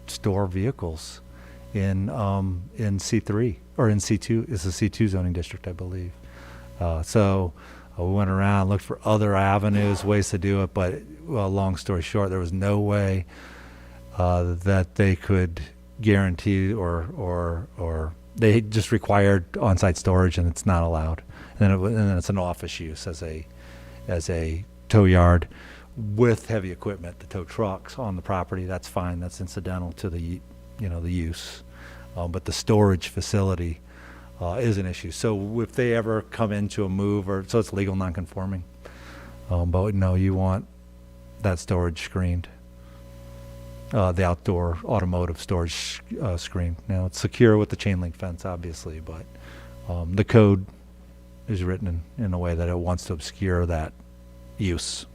store vehicles in C3, or in C2. It's a C2 zoning district, I believe. So we went around, looked for other avenues, ways to do it, but, well, long story short, there was no way that they could guarantee or they just required on-site storage, and it's not allowed. And then it's an office use as a tow yard with heavy equipment to tow trucks on the property. That's fine. That's incidental to the the use, but the storage facility is an issue. So if they ever come into a move, so it's legal non-conforming, but no, you want that storage screened, the outdoor automotive storage screen. Now it's secure with the chain link fence, obviously, but the code is written in a way that it wants to obscure that use.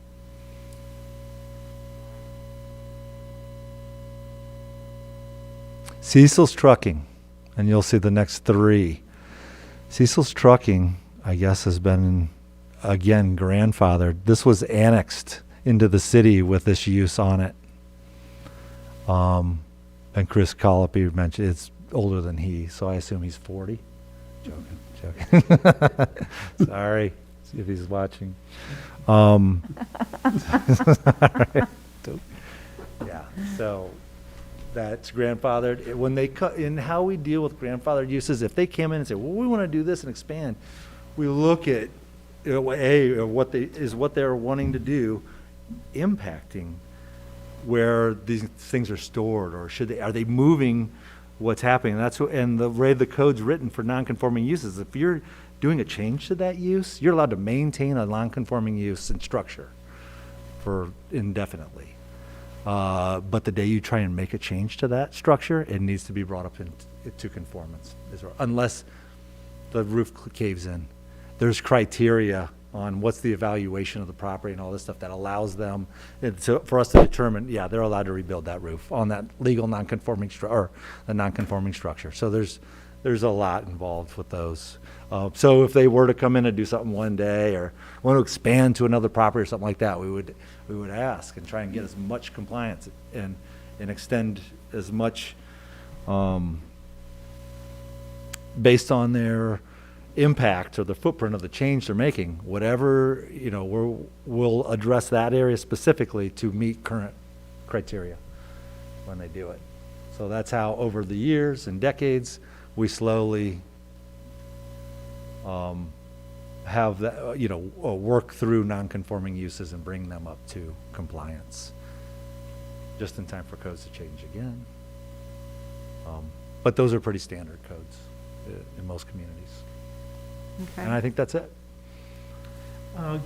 Cecil's Trucking, and you'll see the next three. Cecil's Trucking, I guess, has been, again, grandfathered. This was annexed into the city with this use on it. And Chris Colopy mentioned it's older than he, so I assume he's 40. Joking. Sorry if he's watching. Sorry. Yeah, so that's grandfathered. When they cut in, how we deal with grandfathered uses, if they came in and say, well, we want to do this and expand, we look at what they're wanting to do impacting where these things are stored, or are they moving what's happening? And the way the code's written for non-conforming uses, if you're doing a change to that use, you're allowed to maintain a non-conforming use and structure for indefinitely. But the day you try and make a change to that structure, it needs to be brought up into conformance, unless the roof caves in. There's criteria on what's the evaluation of the property and all this stuff that allows them, for us to determine, yeah, they're allowed to rebuild that roof on that legal non-conforming or the non-conforming structure. So there's a lot involved with those. So if they were to come in and do something one day or want to expand to another property or something like that, we would ask and try and get as much compliance and extend as much based on their impact or the footprint of the change they're making. Whatever, we'll address that area specifically to meet current criteria when they do it. So that's how over the years and decades, we slowly have that, work through non-conforming uses and bring them up to compliance, just in time for codes to change again. But those are pretty standard codes in most communities. Okay. And I think that's it.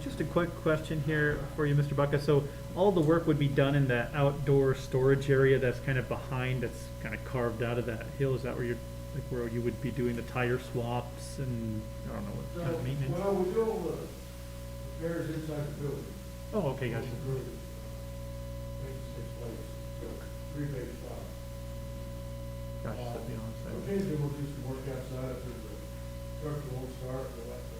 Just a quick question here for you, Mr. Baca. So all the work would be done in that outdoor storage area that's kind of behind, that's kind of carved out of that hill? Is that where where you would be doing the tire swaps and, I don't know, what kind of maintenance? Well, we do all the repairs inside the building. Oh, okay, gotcha. Three big stops. Gotcha, that'd be on-site. Occasionally we'll do some work outside if there's a truck that won't start, we'll have to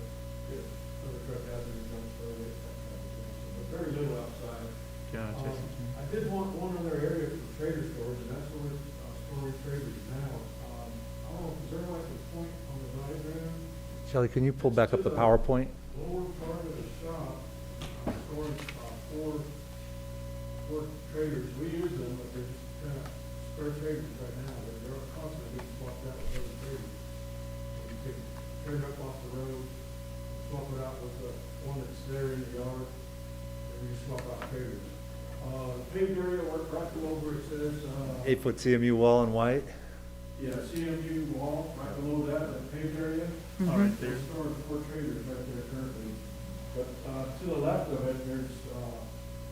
get another truck out there and jump start it, that kind of thing. But very little outside. Gotcha. I did want one other area for trader storage, and that's where we're storing traders now. I don't know, is there like a point on the diagram? Shelley, can you pull back up the PowerPoint? Lower part of the shop, storing four traders. We use them, but they're just kind of spare traders right now. They're constantly being swapped out with other traders. So you take a trader up off the road, swap it out with the one that's there in the yard, and you swap out traders. Paved area, right below where it says, 8-foot CMU wall in white. yeah, CMU wall, right below that paved area. All right, There's there's, stored four traders right there currently. But, to the left of it, there's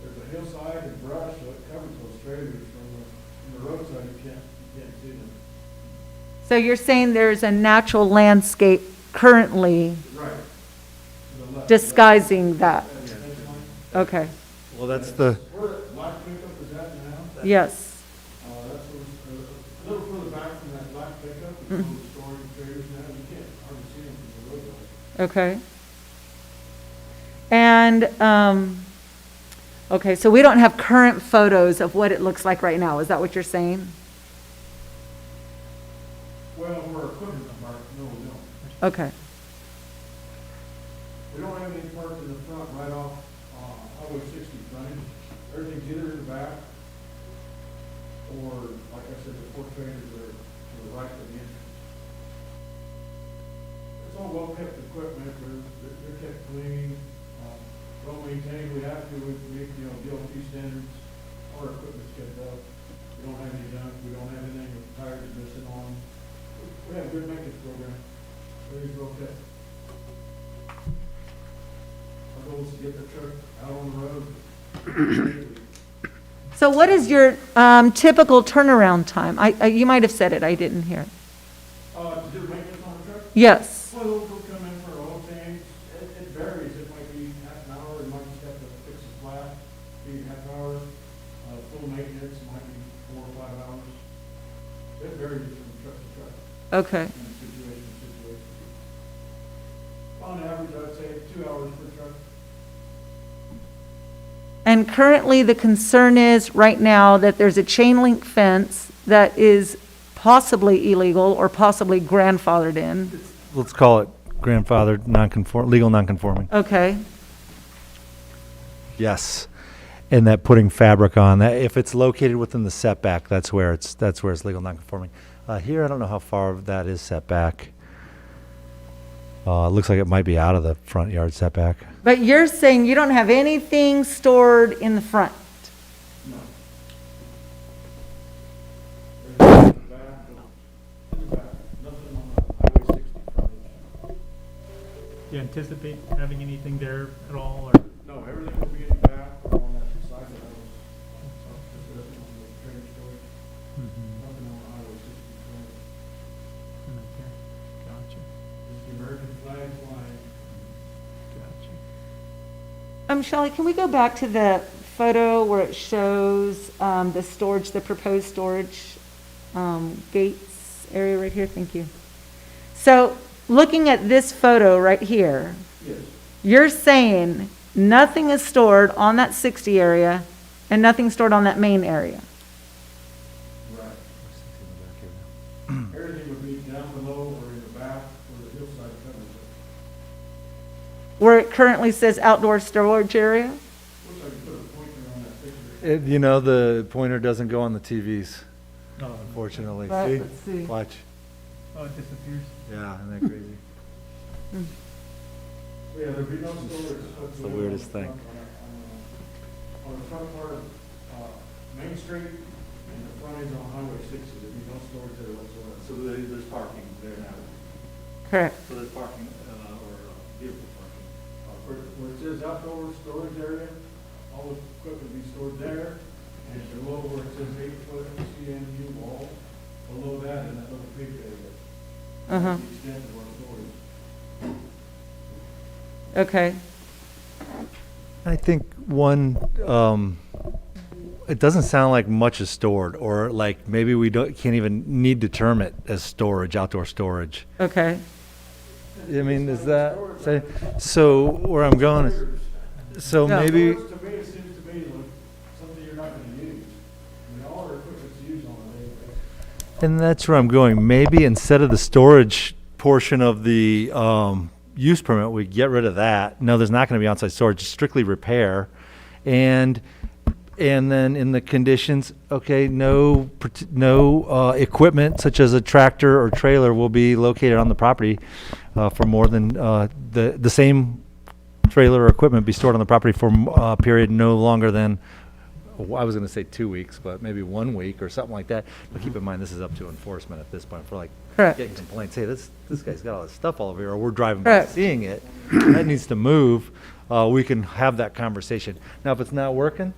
a hillside and brush, so it covers those traders from the roadside, you can't see them. So you're saying there's a natural landscape currently Right. To the left. disguising that? Yeah, that's fine. Okay, Well, that's the, Where that black pickup is at now, yes. that's a little further back from that black pickup, it's where we're storing traders now, you can't hardly see them from the roadside. Okay. And, okay, so we don't have current photos of what it looks like right now. Is that what you're saying? Well, where equipment parked, no, we don't. Okay, We don't have any parked in the front right off, Highway 60 frontage. Everything's either in the back, or, like I said, the four trailers are to the right of the entrance. It's all well-kept equipment, they're kept clean, well maintained, we have to, we meet, DOT standards, our equipment's kept up. We don't have any junk, we don't have anything with tires missing on. We have a good maintenance program, everything's well kept. Our goal is to get the truck out on the road. so what is your typical turnaround time? You might have said it, I didn't hear it. To do maintenance on the truck? Yes, Well, they'll come in for oil change, it varies, it might be half an hour, it might just have to fix it flat, be half hour. Full maintenance might be 4 or 5 hours. It varies from truck to truck, okay. and situation to situation. On average, I'd say 2 hours per truck. And currently, the concern is right now that there's a chain link fence that is possibly illegal or possibly grandfathered in. let's call it grandfathered, legal non-conforming. Okay, Yes. And that putting fabric on, that if it's located within the setback, that's where it's legal non-conforming. Here, I don't know how far that is setback. It looks like it might be out of the front yard setback. but you're saying you don't have anything stored in the front? No. There's nothing back, nothing on the Highway 60 frontage. do you anticipate having anything there at all, or? No, everything will be in the back or on that side of the house. Just nothing on the trailer storage, nothing on the Highway 60 frontage. Okay, gotcha, Just the American flag flying. gotcha. Shelley, can we go back to the photo where it shows, the storage, the proposed storage, gates area right here? Thank you. So, looking at this photo right here, you're saying nothing is stored on that 60 area and nothing stored on that main area? Everything would be down below or in the back or the hillside covers Where it currently says outdoor storage area? it. Looks like you put a pointer on that picture. You know, the pointer doesn't go on the TVs, unfortunately. Right, See? let's see. Watch. Oh, it disappears. Yeah, isn't that crazy? Yeah, there'd be no storage. It's the weirdest thing. On the front part of, Main Street and the frontage on Highway 60, there'd be no storage there whatsoever. So there's parking there now. Correct. So there's parking, or vehicle parking. Where it says outdoor storage area, all the equipment would be stored there, and below where it says 8-foot CMU wall, below that in that little creek area. Uh-huh. The extent of our storage. Okay. I think it doesn't sound like much is stored, or like maybe we can't even need to term it as storage, outdoor storage. Okay. I mean, is that, so where I'm going is, so No. maybe, To me, it seems to me like something you're not gonna use. I mean, all our equipment's used on a daily basis. and that's where I'm going, maybe instead of the storage portion of the use permit, we get rid of that. No, there's not going to be on-site storage, strictly repair. And then in the conditions, okay, no equipment such as a tractor or trailer will be located on the property for more than, the same trailer or equipment be stored on the property for a period no longer than, I was going to say 2 weeks, but maybe 1 week or something like that. But keep in mind, this is up to enforcement at this point. For like Correct. getting complaints, hey, this guy's got all this stuff all over here, or we're driving by Correct. seeing it, that needs to move. We can have that conversation. Now, if it's not working,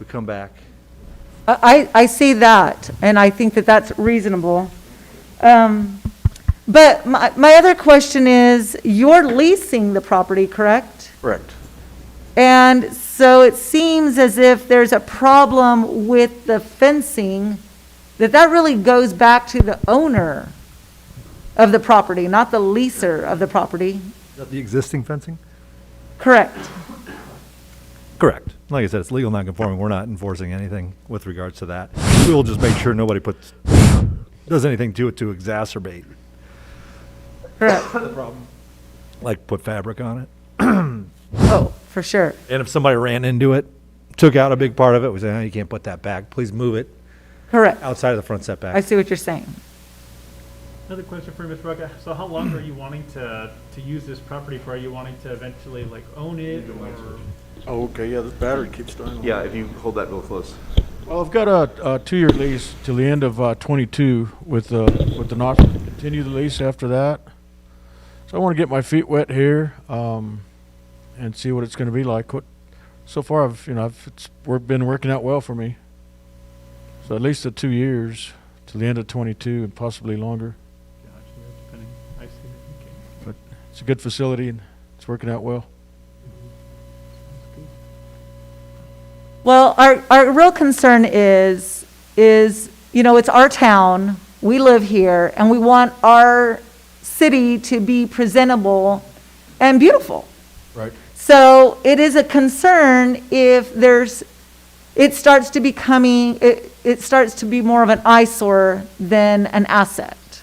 we come back. I see that, and I think that that's reasonable. But my other question is, you're leasing the property, correct? Correct. And so it seems as if there's a problem with the fencing, that really goes back to the owner of the property, not the leaser of the property. Is that the existing fencing? Correct. Correct. Like I said, it's legal non-conforming. We're not enforcing anything with regards to that. We'll just make sure nobody does anything to it to exacerbate Correct. the problem. Like put fabric on it. Oh, for sure. And if somebody ran into it, took out a big part of it, we say, oh, you can't put that back. Please move it Correct. outside of the front setback. I see what you're saying. Another question for Ms. Rucka. So how long are you wanting to use this property for? Are you wanting to eventually like own it or? Oh, okay, yeah, the battery keeps starting. Yeah, if you hold that real close. Well, I've got a 2-year lease till the end of 22 with the not to continue the lease after that. So I want to get my feet wet here and see what it's going to be like. So far, been working out well for me. So at least 2 years till the end of 22 and possibly longer. Gotcha, depending. I see. Okay. But it's a good facility and it's working out well. Well, our real concern is, it's our town, we live here, and we want our city to be presentable and beautiful. Right. So it is a concern if it starts to be more of an eyesore than an asset.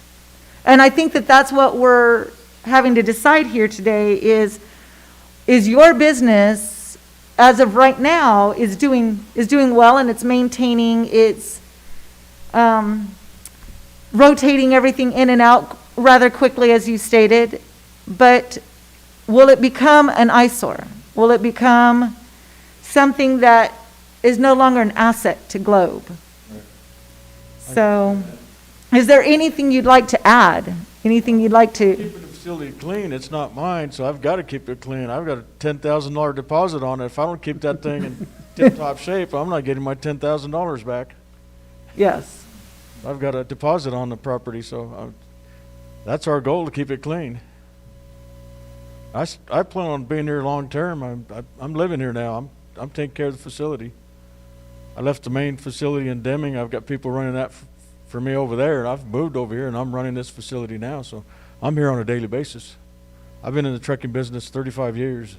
And I think that that's what we're having to decide here today is your business, as of right now, is doing well, and it's maintaining, it's rotating everything in and out rather quickly, as you stated. But will it become an eyesore? Will it become something that is no longer an asset to Globe? So, is there anything you'd like to add? Anything you'd like to? Keeping the facility clean, it's not mine, so I've got to keep it clean. I've got a $10,000 deposit on it. If I don't keep that thing in tip-top shape, I'm not getting my $10,000 back. Yes. I've got a deposit on the property, so that's our goal, to keep it clean. I plan on being here long-term. I'm living here now. I'm taking care of the facility. I left the main facility in Deming. I've got people running that for me over there, and I've moved over here, and I'm running this facility now, so I'm here on a daily basis. I've been in the trucking business 35 years,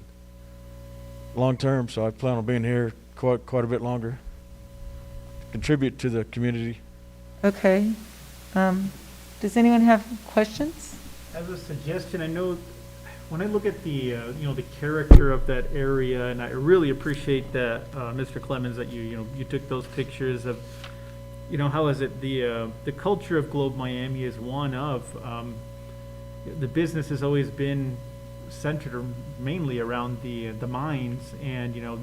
long-term, so I plan on being here quite a bit longer. Contribute to the community. Okay. Does anyone have questions? As a suggestion, I know when I look at the, the character of that area, and I really appreciate that, Mr. Clemens, that you took those pictures of, how is it, the culture of Globe Miami is one of, the business has always been centered mainly around the mines and,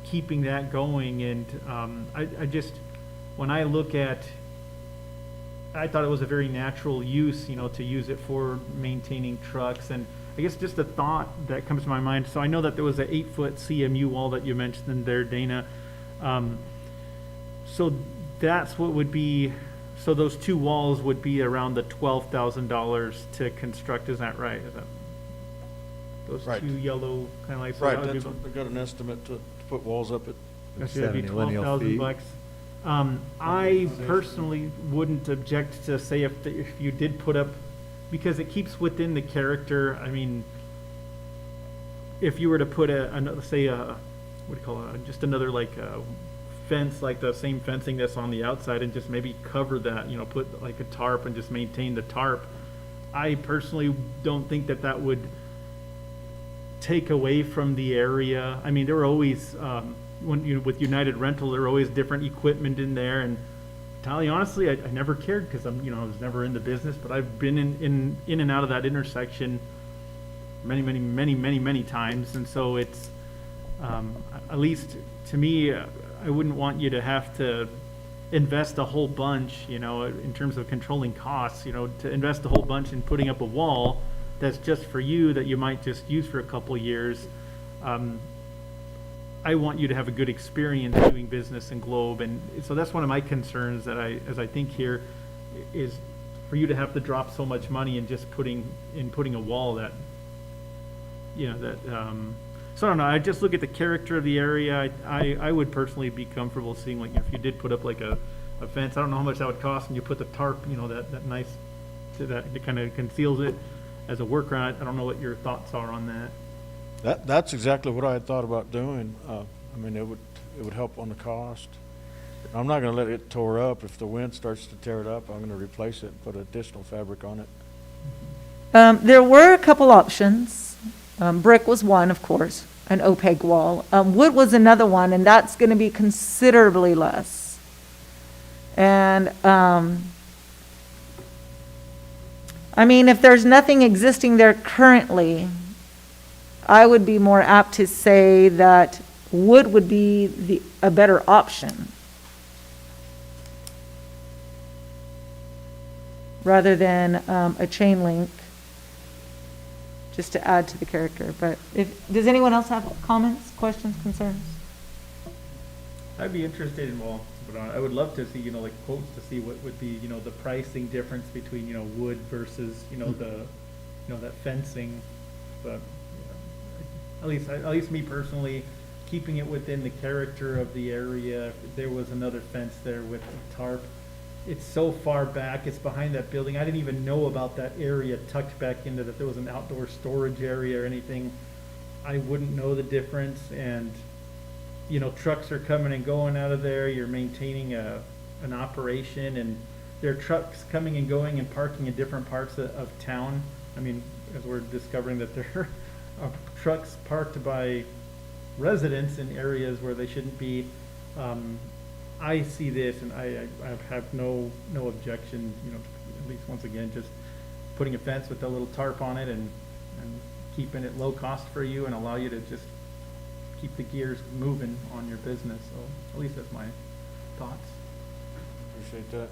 keeping that going. And I just, when I look at, I thought it was a very natural use, to use it for maintaining trucks. And I guess just a thought that comes to my mind. So I know that there was an 8-foot CMU wall that you mentioned in there, Dana. So that's what would be, so those two walls would be around the $12,000 to construct, is that right? Is that, those Right. two yellow kind of like, so Right, that would that's be, what, I got an estimate to put walls up at. that'd be 70 lineal $12,000. feet. I personally wouldn't object to say if you did put up, because it keeps within the character. I mean, if you were to put another, say what do you call it, just another like fence, like the same fencing that's on the outside, and just maybe cover that, put like a tarp and just maintain the tarp. I personally don't think that would take away from the area. I mean, there were always, with United Rental, there were always different equipment in there, and to tell you honestly, I never cared, because I was never in the business, but I've been in and out of that intersection many times. And so it's, at least to me, I wouldn't want you to have to invest a whole bunch, in terms of controlling costs, to invest a whole bunch in putting up a wall that's just for you, that you might just use for a couple of years. I want you to have a good experience doing business in Globe. And so that's one of my concerns that as I think here, is for you to have to drop so much money in just putting a wall that, so I don't know, I just look at the character of the area. I would personally be comfortable seeing, like, if you did put up like a fence, I don't know how much that would cost, and you put the tarp, that nice, that kind of conceals it as a workaround. I don't know what your thoughts are on that. That's exactly what I had thought about doing. I mean, it would help on the cost. I'm not gonna let it tore up. If the wind starts to tear it up, I'm gonna replace it and put additional fabric on it. There were a couple options. Brick was one, of course, an opaque wall. Wood was another one, and that's going to be considerably less. And, I mean, if there's nothing existing there currently, I would be more apt to say that wood would be a better option, rather than a chain link, just to add to the character. But does anyone else have comments, questions, concerns? I'd be interested in, I would love to see, like quotes to see what would be, the pricing difference between, wood versus, that fencing. But at least me personally, keeping it within the character of the area. If there was another fence there with a tarp, it's so far back, it's behind that building. I didn't even know about that area tucked back into that there was an outdoor storage area or anything. I wouldn't know the difference. And trucks are coming and going out of there. You're maintaining an operation, and there are trucks coming and going and parking in different parts of town. I mean, as we're discovering that there are trucks parked by residents in areas where they shouldn't be. I see this, and I have no objection, at least once again, just putting a fence with a little tarp on it and keeping it low cost for you and allow you to just keep the gears moving on your business. So at least that's my thoughts. Appreciate that.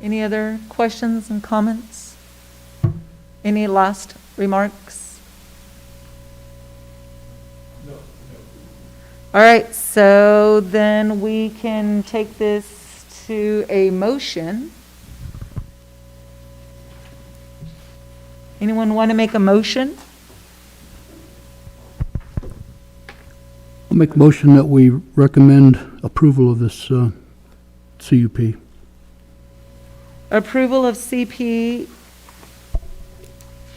Any other questions and comments? Any last remarks? All right, so then we can take this to a motion. Anyone want to make a motion? I'll make a motion that we recommend approval of this CUP. Approval of CP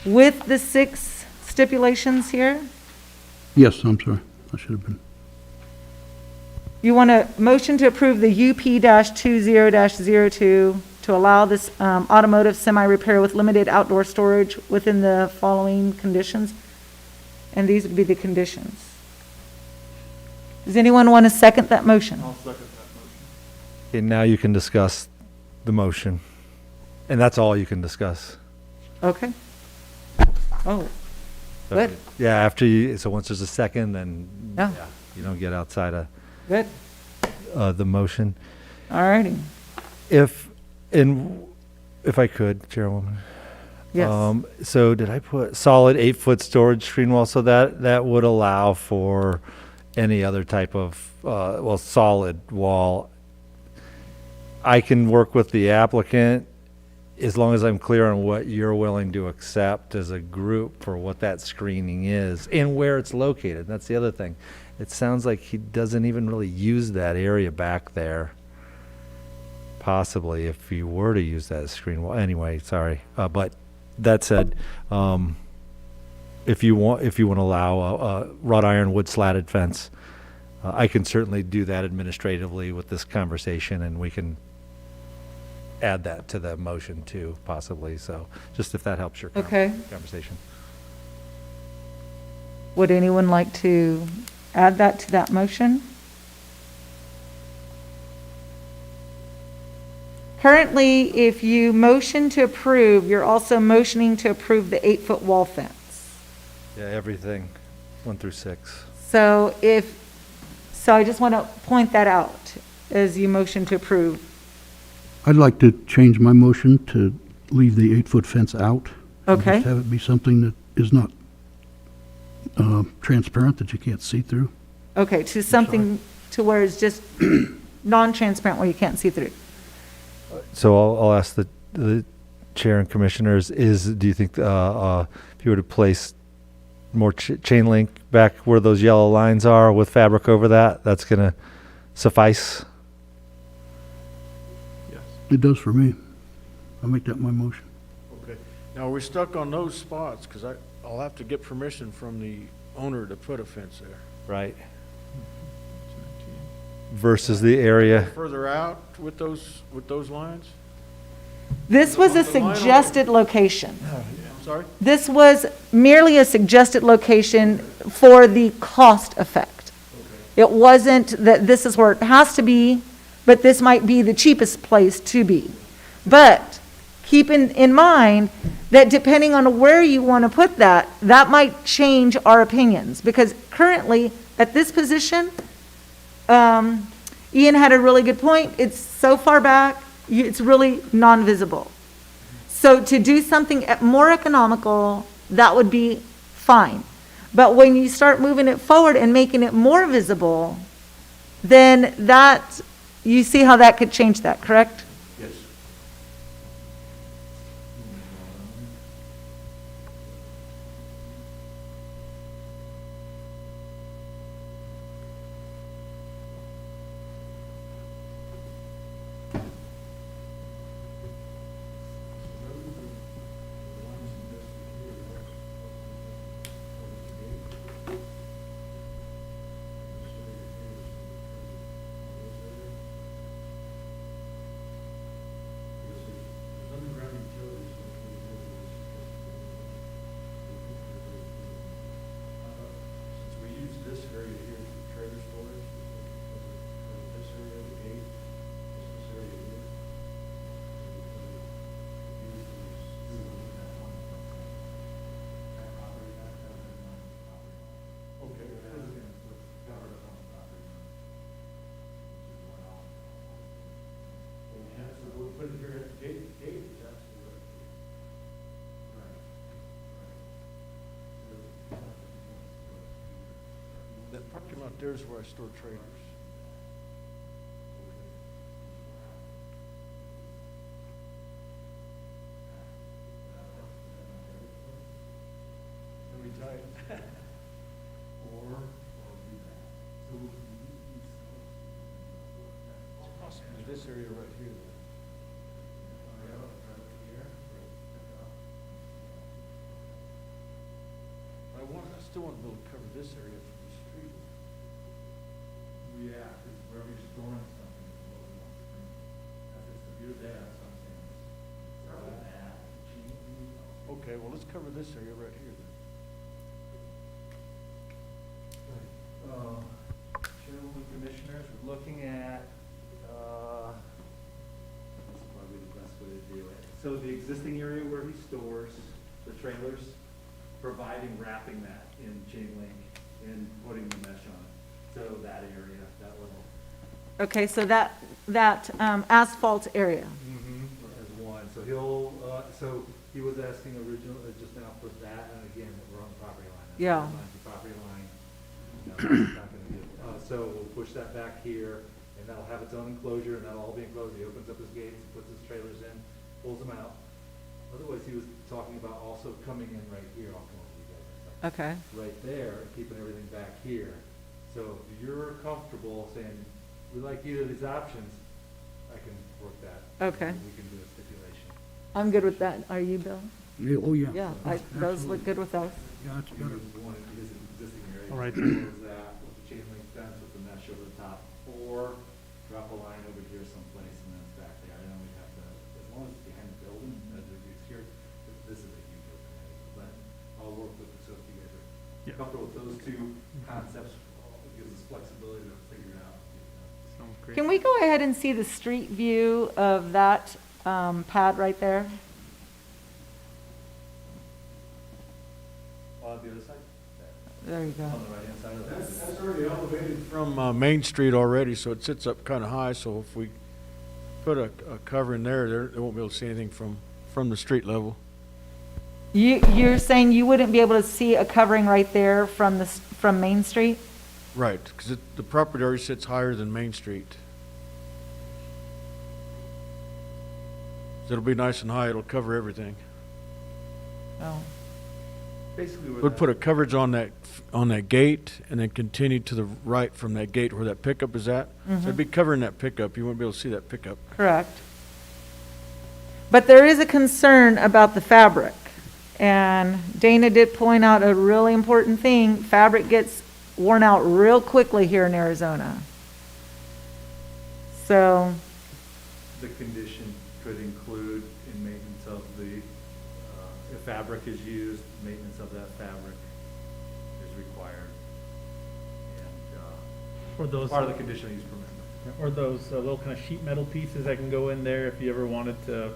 with the 6 stipulations here? Yes, I'm sorry, I should have been. You want a motion to approve the UP-20-02 to allow this automotive semi-repair with limited outdoor storage within the following conditions? And these would be the conditions. Does anyone want to second that motion? Okay, now you can discuss the motion. And that's all you can discuss. Okay. Oh, So, Good. Yeah, after you, so once there's a second, then Yeah. you don't get outside good. of the motion. All righty. If I could, Chairwoman. Yes. So did I put solid 8-foot storage screen wall? So that would allow for any other type of, solid wall. I can work with the applicant as long as I'm clear on what you're willing to accept as a group for what that screening is and where it's located. That's the other thing. It sounds like he doesn't even really use that area back there. Possibly if you were to use that screen wall. Anyway, sorry. But that said, if you want to allow a wrought iron wood slatted fence, I can certainly do that administratively with this conversation, and we can add that to the motion too, possibly. So just if that helps your Okay. conversation. Would anyone like to add that to that motion? Currently, if you motion to approve, you're also motioning to approve the 8-foot wall fence. Yeah, everything, 1 through 6. So I just want to point that out as you motion to approve. I'd like to change my motion to leave the 8-foot fence out. and Okay. Just have it be something that is not transparent, that you can't see through. Okay, to something to where it's just non-transparent where you can't see through. So I'll ask the chair and commissioners, do you think if you were to place more chain link back where those yellow lines are with fabric over that, that's going to suffice? Yes. It does for me. I'll make that my motion. Okay. Now, we're stuck on those spots, because I'll have to get permission from the owner to put a fence there. Right. Versus the area. Further out with those lines? This was a The line on- suggested location. I'm sorry? This was merely a suggested location for the cost effect. It wasn't that this is where it has to be, but this might be the cheapest place to be. But keep in mind that depending on where you want to put that, that might change our opinions. Because currently, at this position, Ian had a really good point. It's so far back, it's really non-visible. So to do something more economical, that would be fine. But when you start moving it forward and making it more visible, then you see how that could change that, correct? Yes. Since we use this area here for trailer storage, this area of the gate, this area here. Okay. Covered up on the property. Yeah, so we'll put it here at the gate, is absolutely right. That parking lot there is where I store trailers. Possibly this area right here. I still want to be able to cover this area from the street. Yeah, because wherever you're storing something is what we want to bring. That's just the view there, that's what I'm saying. Okay, well, let's cover this area right here then. Chairwoman, Commissioners, we're looking at, this is probably the best way to do it. So the existing area where he stores the trailers, providing wrapping that in chain link and putting the mesh on it. So that area, that little. Okay, so that asphalt area. As one, so he'll, so he was asking originally, just now for that, and again, we're on the property line. That's Yeah. the property line. No, it's not gonna do. So we'll push that back here, and that'll have its own enclosure, and that'll all be enclosed. He opens up his gates, puts his trailers in, pulls them out. Otherwise, he was talking about also coming in right here, I'll come over to you guys in a second. Okay. Right there, keeping everything back here. So if you're comfortable saying, we like either of these options, I can work that. Okay. We can do a stipulation. I'm good with that. Are you, Bill? Yeah, oh, yeah. Yeah, those look good with us. Yeah, it's better. One in his existing area. All right. Close that with the chain link fence with the mesh over the top, or drop a line over here someplace and then it's back there. I know we have to, as long as it's behind the building, as it's here, this is a huge open area. But I'll work with, so if you guys Yeah. are comfortable with those two concepts, it gives us flexibility to figure it out. Sounds great. Can we go ahead and see the street view of that pad right there? The other side? There you go. On the right-hand side of that? That's already elevated from Main Street already, so it sits up kind of high, so if we put a cover in there, they won't be able to see anything from the street level. You're saying you wouldn't be able to see a covering right there from Main Street? Right, because the property already sits higher than Main Street. So it'll be nice and high, it'll cover everything. Oh, Basically, where We'd that- put a coverage on that gate and then continue to the right from that gate where that pickup is at. So it'd be covering that pickup, you wouldn't be able to see that pickup. correct. But there is a concern about the fabric. And Dana did point out a really important thing. Fabric gets worn out real quickly here in Arizona. So, the condition could include in maintenance of the, if fabric is used, maintenance of that fabric is required. Or And, those, part of the conditional use permit. or those little kind of sheet metal pieces that can go in there if you ever wanted to,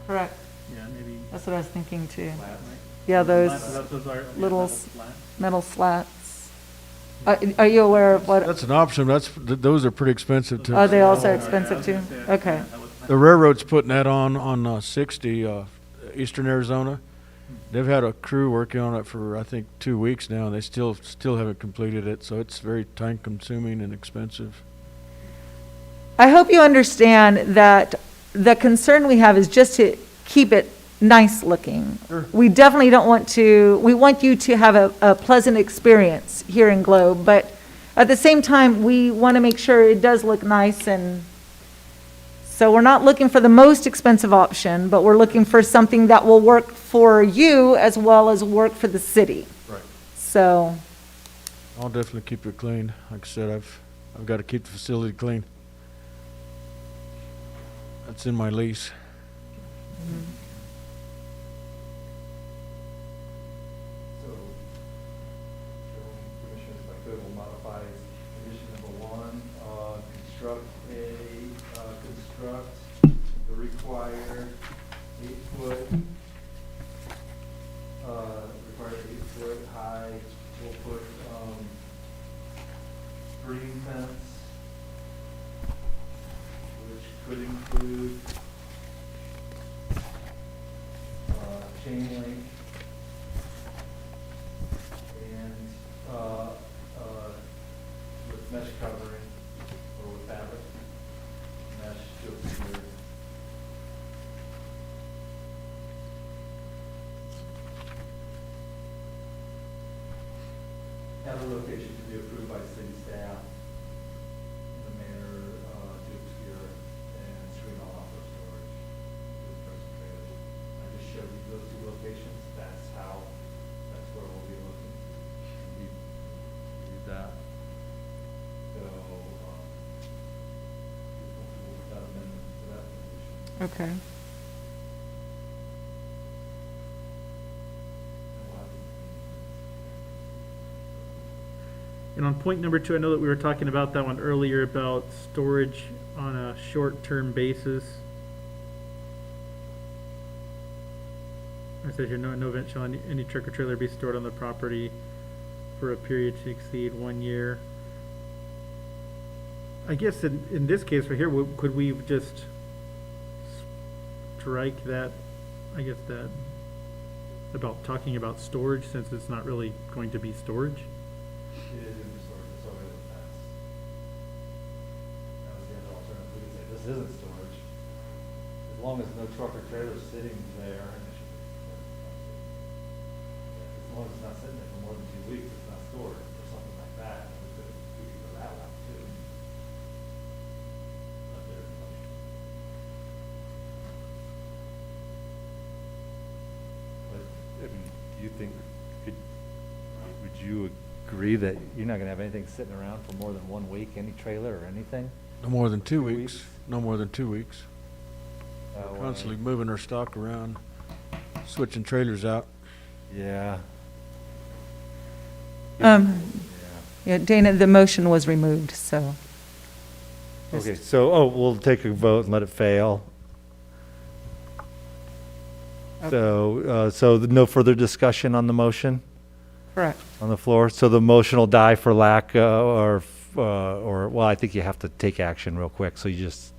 correct. yeah, maybe. That's what I was thinking too. Flat, right? Yeah, those Those are, yeah, little metal flat. metal slats. Are you aware of what, That's an option, those are pretty expensive too. are they also Oh, yeah, expensive I was too? gonna say, Okay. yeah, that was- The railroad's putting that on 60, eastern Arizona. They've had a crew working on it for, I think, 2 weeks now, and they still haven't completed it, so it's very time consuming and expensive. I hope you understand that the concern we have is just to keep it nice looking. We definitely don't want to, we want you to have a pleasant experience here in Globe, but at the same time, we want to make sure it does look nice, and so we're not looking for the most expensive option, but we're looking for something that will work for you as well as work for the city. Right. So, I'll definitely keep it clean. Like I said, I've got to keep the facility clean. That's in my lease. So, Commissioners, if I could, will modify condition number 1, construct the required 8-foot, required 8-foot high, we'll put, screen fence, which could include, chain link, and, with mesh covering, or with fabric, mesh just here. other location to be approved by city staff in the manner to obscure and screen all outdoor storage with trucks and trailers. I just showed you those two locations. That's where we'll be looking. Read that. So, without amendment to that condition. Okay. And on point number 2, I know that we were talking about that one earlier about storage on a short-term basis. I said here, no event shall any truck or trailer be stored on the property for a period to exceed 1 year. I guess in this case right here, could we just strike that, I guess that, about talking about storage, since it's not really going to be storage? It is gonna be storage, it's already the fence. That was the other alternative, we could say, this isn't storage. As long as no truck or trailer is sitting there, and it should be, as long as it's not sitting there for more than 2 weeks, it's not stored, or something like that, we could go that route too. But there's no- But, I mean, do you think, would you agree that you're not gonna have anything sitting around for more than 1 week, any trailer or anything? No more than 2 2 weeks. weeks? No more than 2 weeks. Constantly moving our stock around, switching trailers out. Yeah. Yeah, Dana, the motion was removed, so. Okay, so, we'll take a vote and let it fail. So no further discussion on the motion Correct. on the floor? So the motion will die for lack, or, well, I think you have to take action real quick, so you just.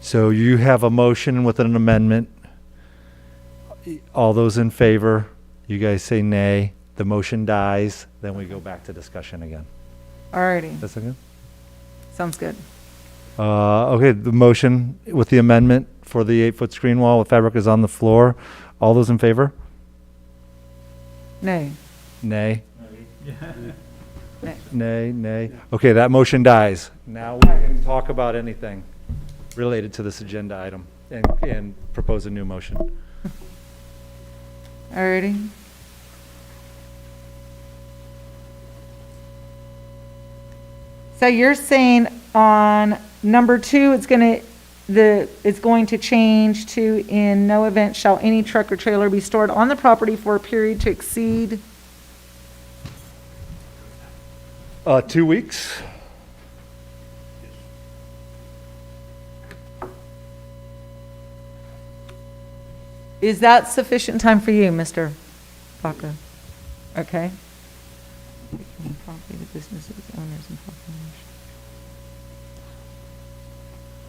So you have a motion with an amendment. All those in favor, you guys say nay. The motion dies, then we go back to discussion again. Alrighty, That's okay? sounds good. Okay, the motion with the amendment for the 8-foot screen wall with fabric is on the floor. All those in favor? Nay. Nay? Nay. Nay, nay. Okay, that motion dies. Now we can talk about anything related to this agenda item and propose a new motion. Alrighty. So you're saying on number 2, it's going to change to, in no event shall any truck or trailer be stored on the property for a period to exceed 2 weeks? Is that sufficient time for you, Mr. Baca? Okay. Property to businesses, owners, and proclamation.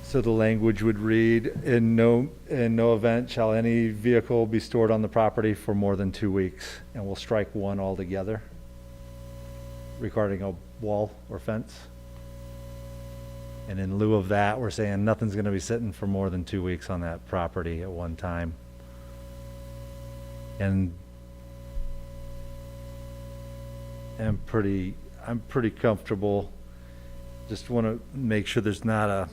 So the language would read, in no event shall any vehicle be stored on the property for more than 2 weeks. And we'll strike 1 altogether regarding a wall or fence. And in lieu of that, we're saying nothing's gonna be sitting for more than 2 weeks on that property at one time. And I'm pretty comfortable. Just want to make sure there's not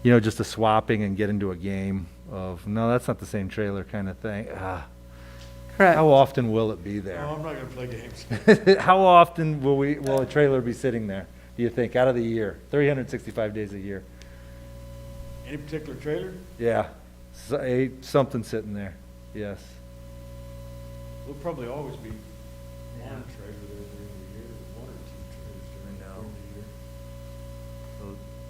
just a swapping and get into a game of, no, that's not the same trailer kind of thing. Correct. How often will it be there? I'm not gonna play games. How often will a trailer be sitting there, do you think, out of the year? 365 days a year. Any particular trailer? Yeah, something sitting there, yes. There'll probably always be one trailer there during the year, one or two trailers during the year.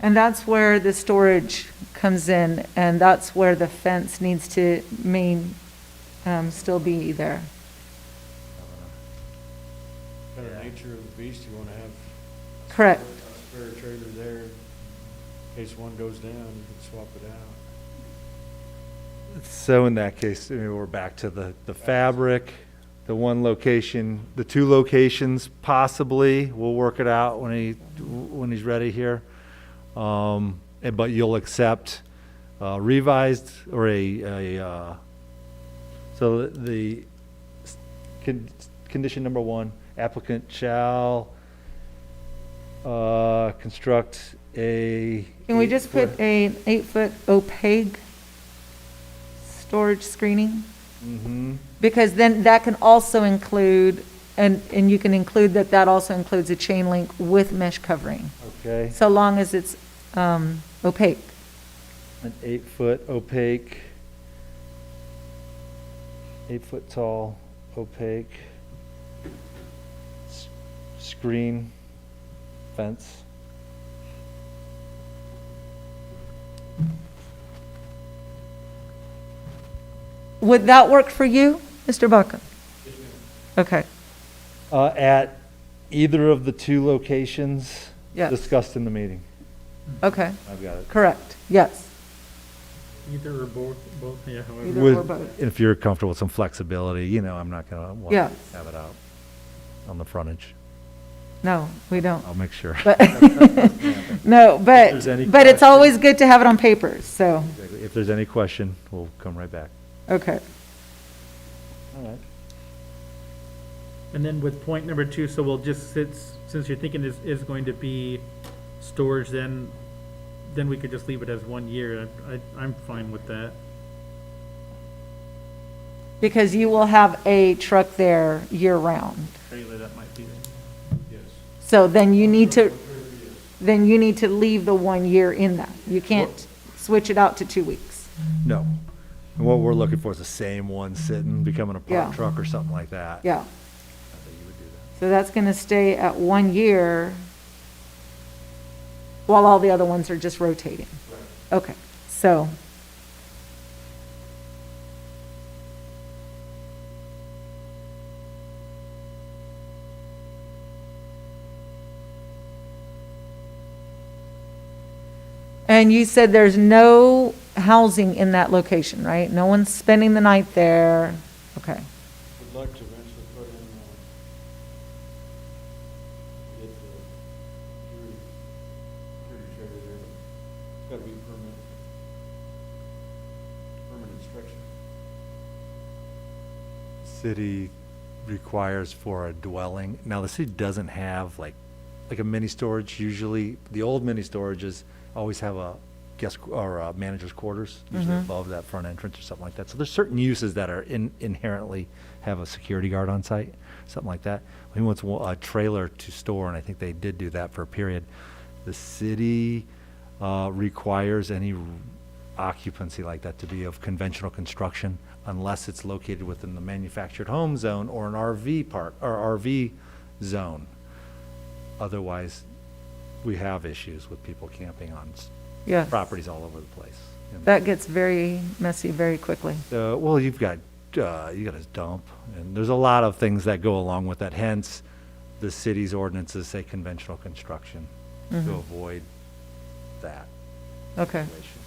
And that's where the storage comes in, and that's where the fence needs to still be there. Kind of nature of the beast, you wanna have Correct. a spare trailer there, in case one goes down, you can swap it out. So in that case, we're back to the fabric, the one location, the 2 locations possibly. We'll work it out when he's ready here. But you'll accept revised or so the Condition number 1, applicant shall construct a. Can we just put 8-foot an 8-foot opaque storage screening? Mm-hmm. Because then that can also include, and you can include that that also includes a chain link with mesh covering, Okay, so long as it's opaque. an 8-foot opaque, 8-foot tall opaque screen fence. Would that work for you, Mr. Baca? Okay, At either of the 2 locations Yes. discussed in the meeting. okay, I've got it. correct, yes. Either or both, yeah, however. Either With, or both. if you're comfortable with some flexibility, I'm not gonna want to Yes. have it out on the frontage. No, we don't. I'll make sure. But, no, there's any but it's question- always good to have it on paper, so, If there's any question, we'll come right back. okay. All right. And then with point number 2, so we'll just, since you're thinking is going to be storage, then we could just leave it as 1 year. I'm fine with that. Because you will have a truck there year-round. Trailer, that might be. Yes. So then you need to leave the 1 year in that. You can't switch it out to 2 weeks. No. And what we're looking for is the same one sitting, becoming a Yeah. park truck or something like that. Yeah. I think you would do that. So that's gonna stay at 1 year while all the other ones are just rotating. Okay, so. And you said there's no housing in that location, right? No one's spending the night there? Okay, Would like to eventually put in, get the security trailer there, but it's gotta be permanent structure. City requires for a dwelling. Now, the city doesn't have like a mini storage. Usually, the old mini storages always have a guest or a manager's quarters, usually above that front entrance or something like that. So there's certain uses that are inherently have a security guard on site, something like that. He wants a trailer to store, and I think they did do that for a period. The city requires any occupancy like that to be of conventional construction unless it's located within the manufactured home zone or an RV park or RV zone. Otherwise, we have issues with people camping on yes. properties all over the place. That gets very messy very quickly. Well, you got a dump, and there's a lot of things that go along with that. Hence, the city's ordinances say conventional construction to avoid that Okay. situation.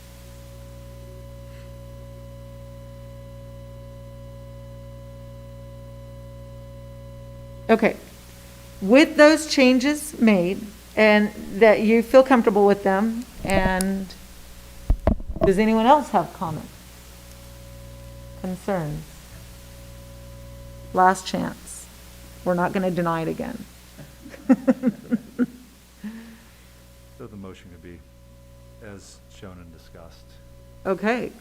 Okay. With those changes made, and that you feel comfortable with them, and does anyone else have comments? Concerns? Last chance. We're not going to deny it again. So the motion could be as shown and discussed. Okay.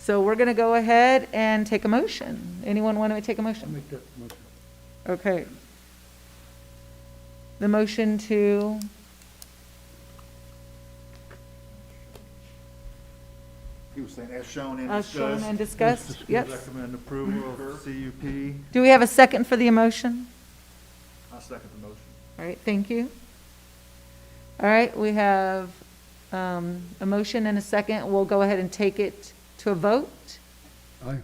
So we're going to go ahead and take a motion. Anyone want to take a motion? Make that motion. Okay. The motion to, He was saying, as shown and as shown and discussed. discussed, yes. Recommend approval of CUP. Do we have a second for the emotion? I second the motion. All right, thank you. All right, we have a motion and a second. We'll go ahead and take it to a vote. Aye.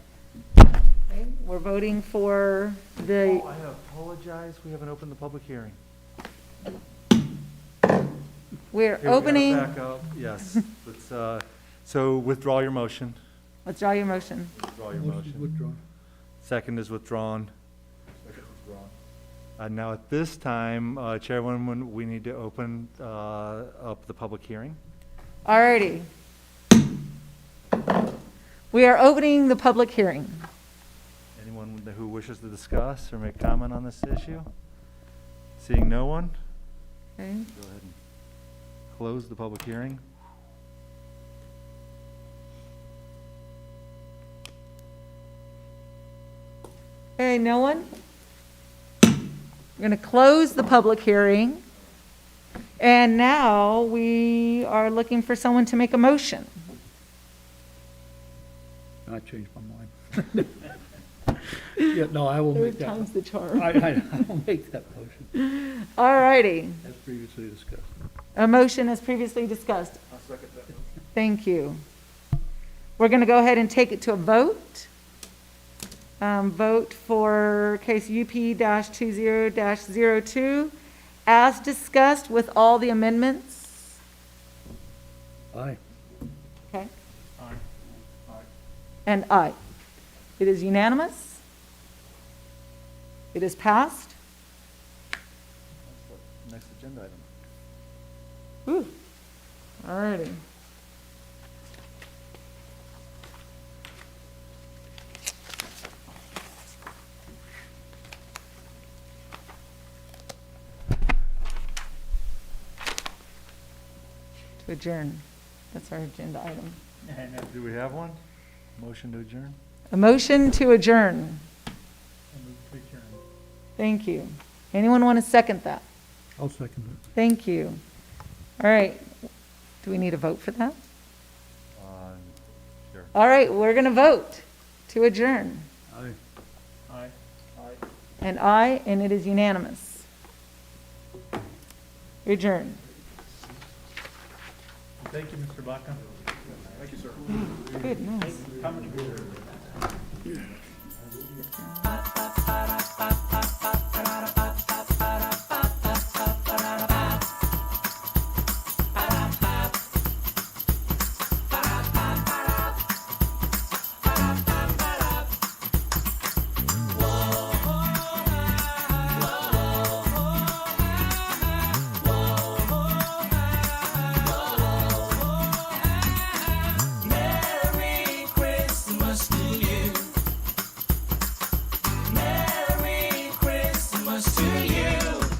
Okay, we're voting for the, Oh, I apologize, we haven't opened the public hearing. we're Here, we gotta opening, back up. Yes, let's, so withdraw your motion. withdraw your motion. Withdraw your Motion motion. withdrawn. Second is withdrawn. Now, at this time, Chairwoman, we need to open up the public hearing. All righty. We are opening the public hearing. Anyone who wishes wishes to discuss or make comment on this issue? Seeing no one, Okay. go ahead and close the public hearing. Okay, no one? We're going to close the public hearing. And now we are looking for someone to make a motion. I changed my mind. Yeah, no, I will make Third that. time's the charm. I will make that motion, All righty. as previously discussed. A motion as previously discussed. Thank you. We're going to go ahead and take it to a vote. Vote for case UP-20-02 as discussed with all the amendments. Aye. Okay? And aye. It is unanimous. It is passed. Next agenda item. Whew. All righty. To adjourn. That's our agenda item. Do we have one? Motion to adjourn? A motion to adjourn. Thank you. Anyone want to second that? I'll second it. Thank you. All right. Do we need a vote for that? Sure. All right, we're going to vote to adjourn. Aye. And aye, and it is unanimous. Adjourn. Thank you, Mr. Baca. Good, nice. How much?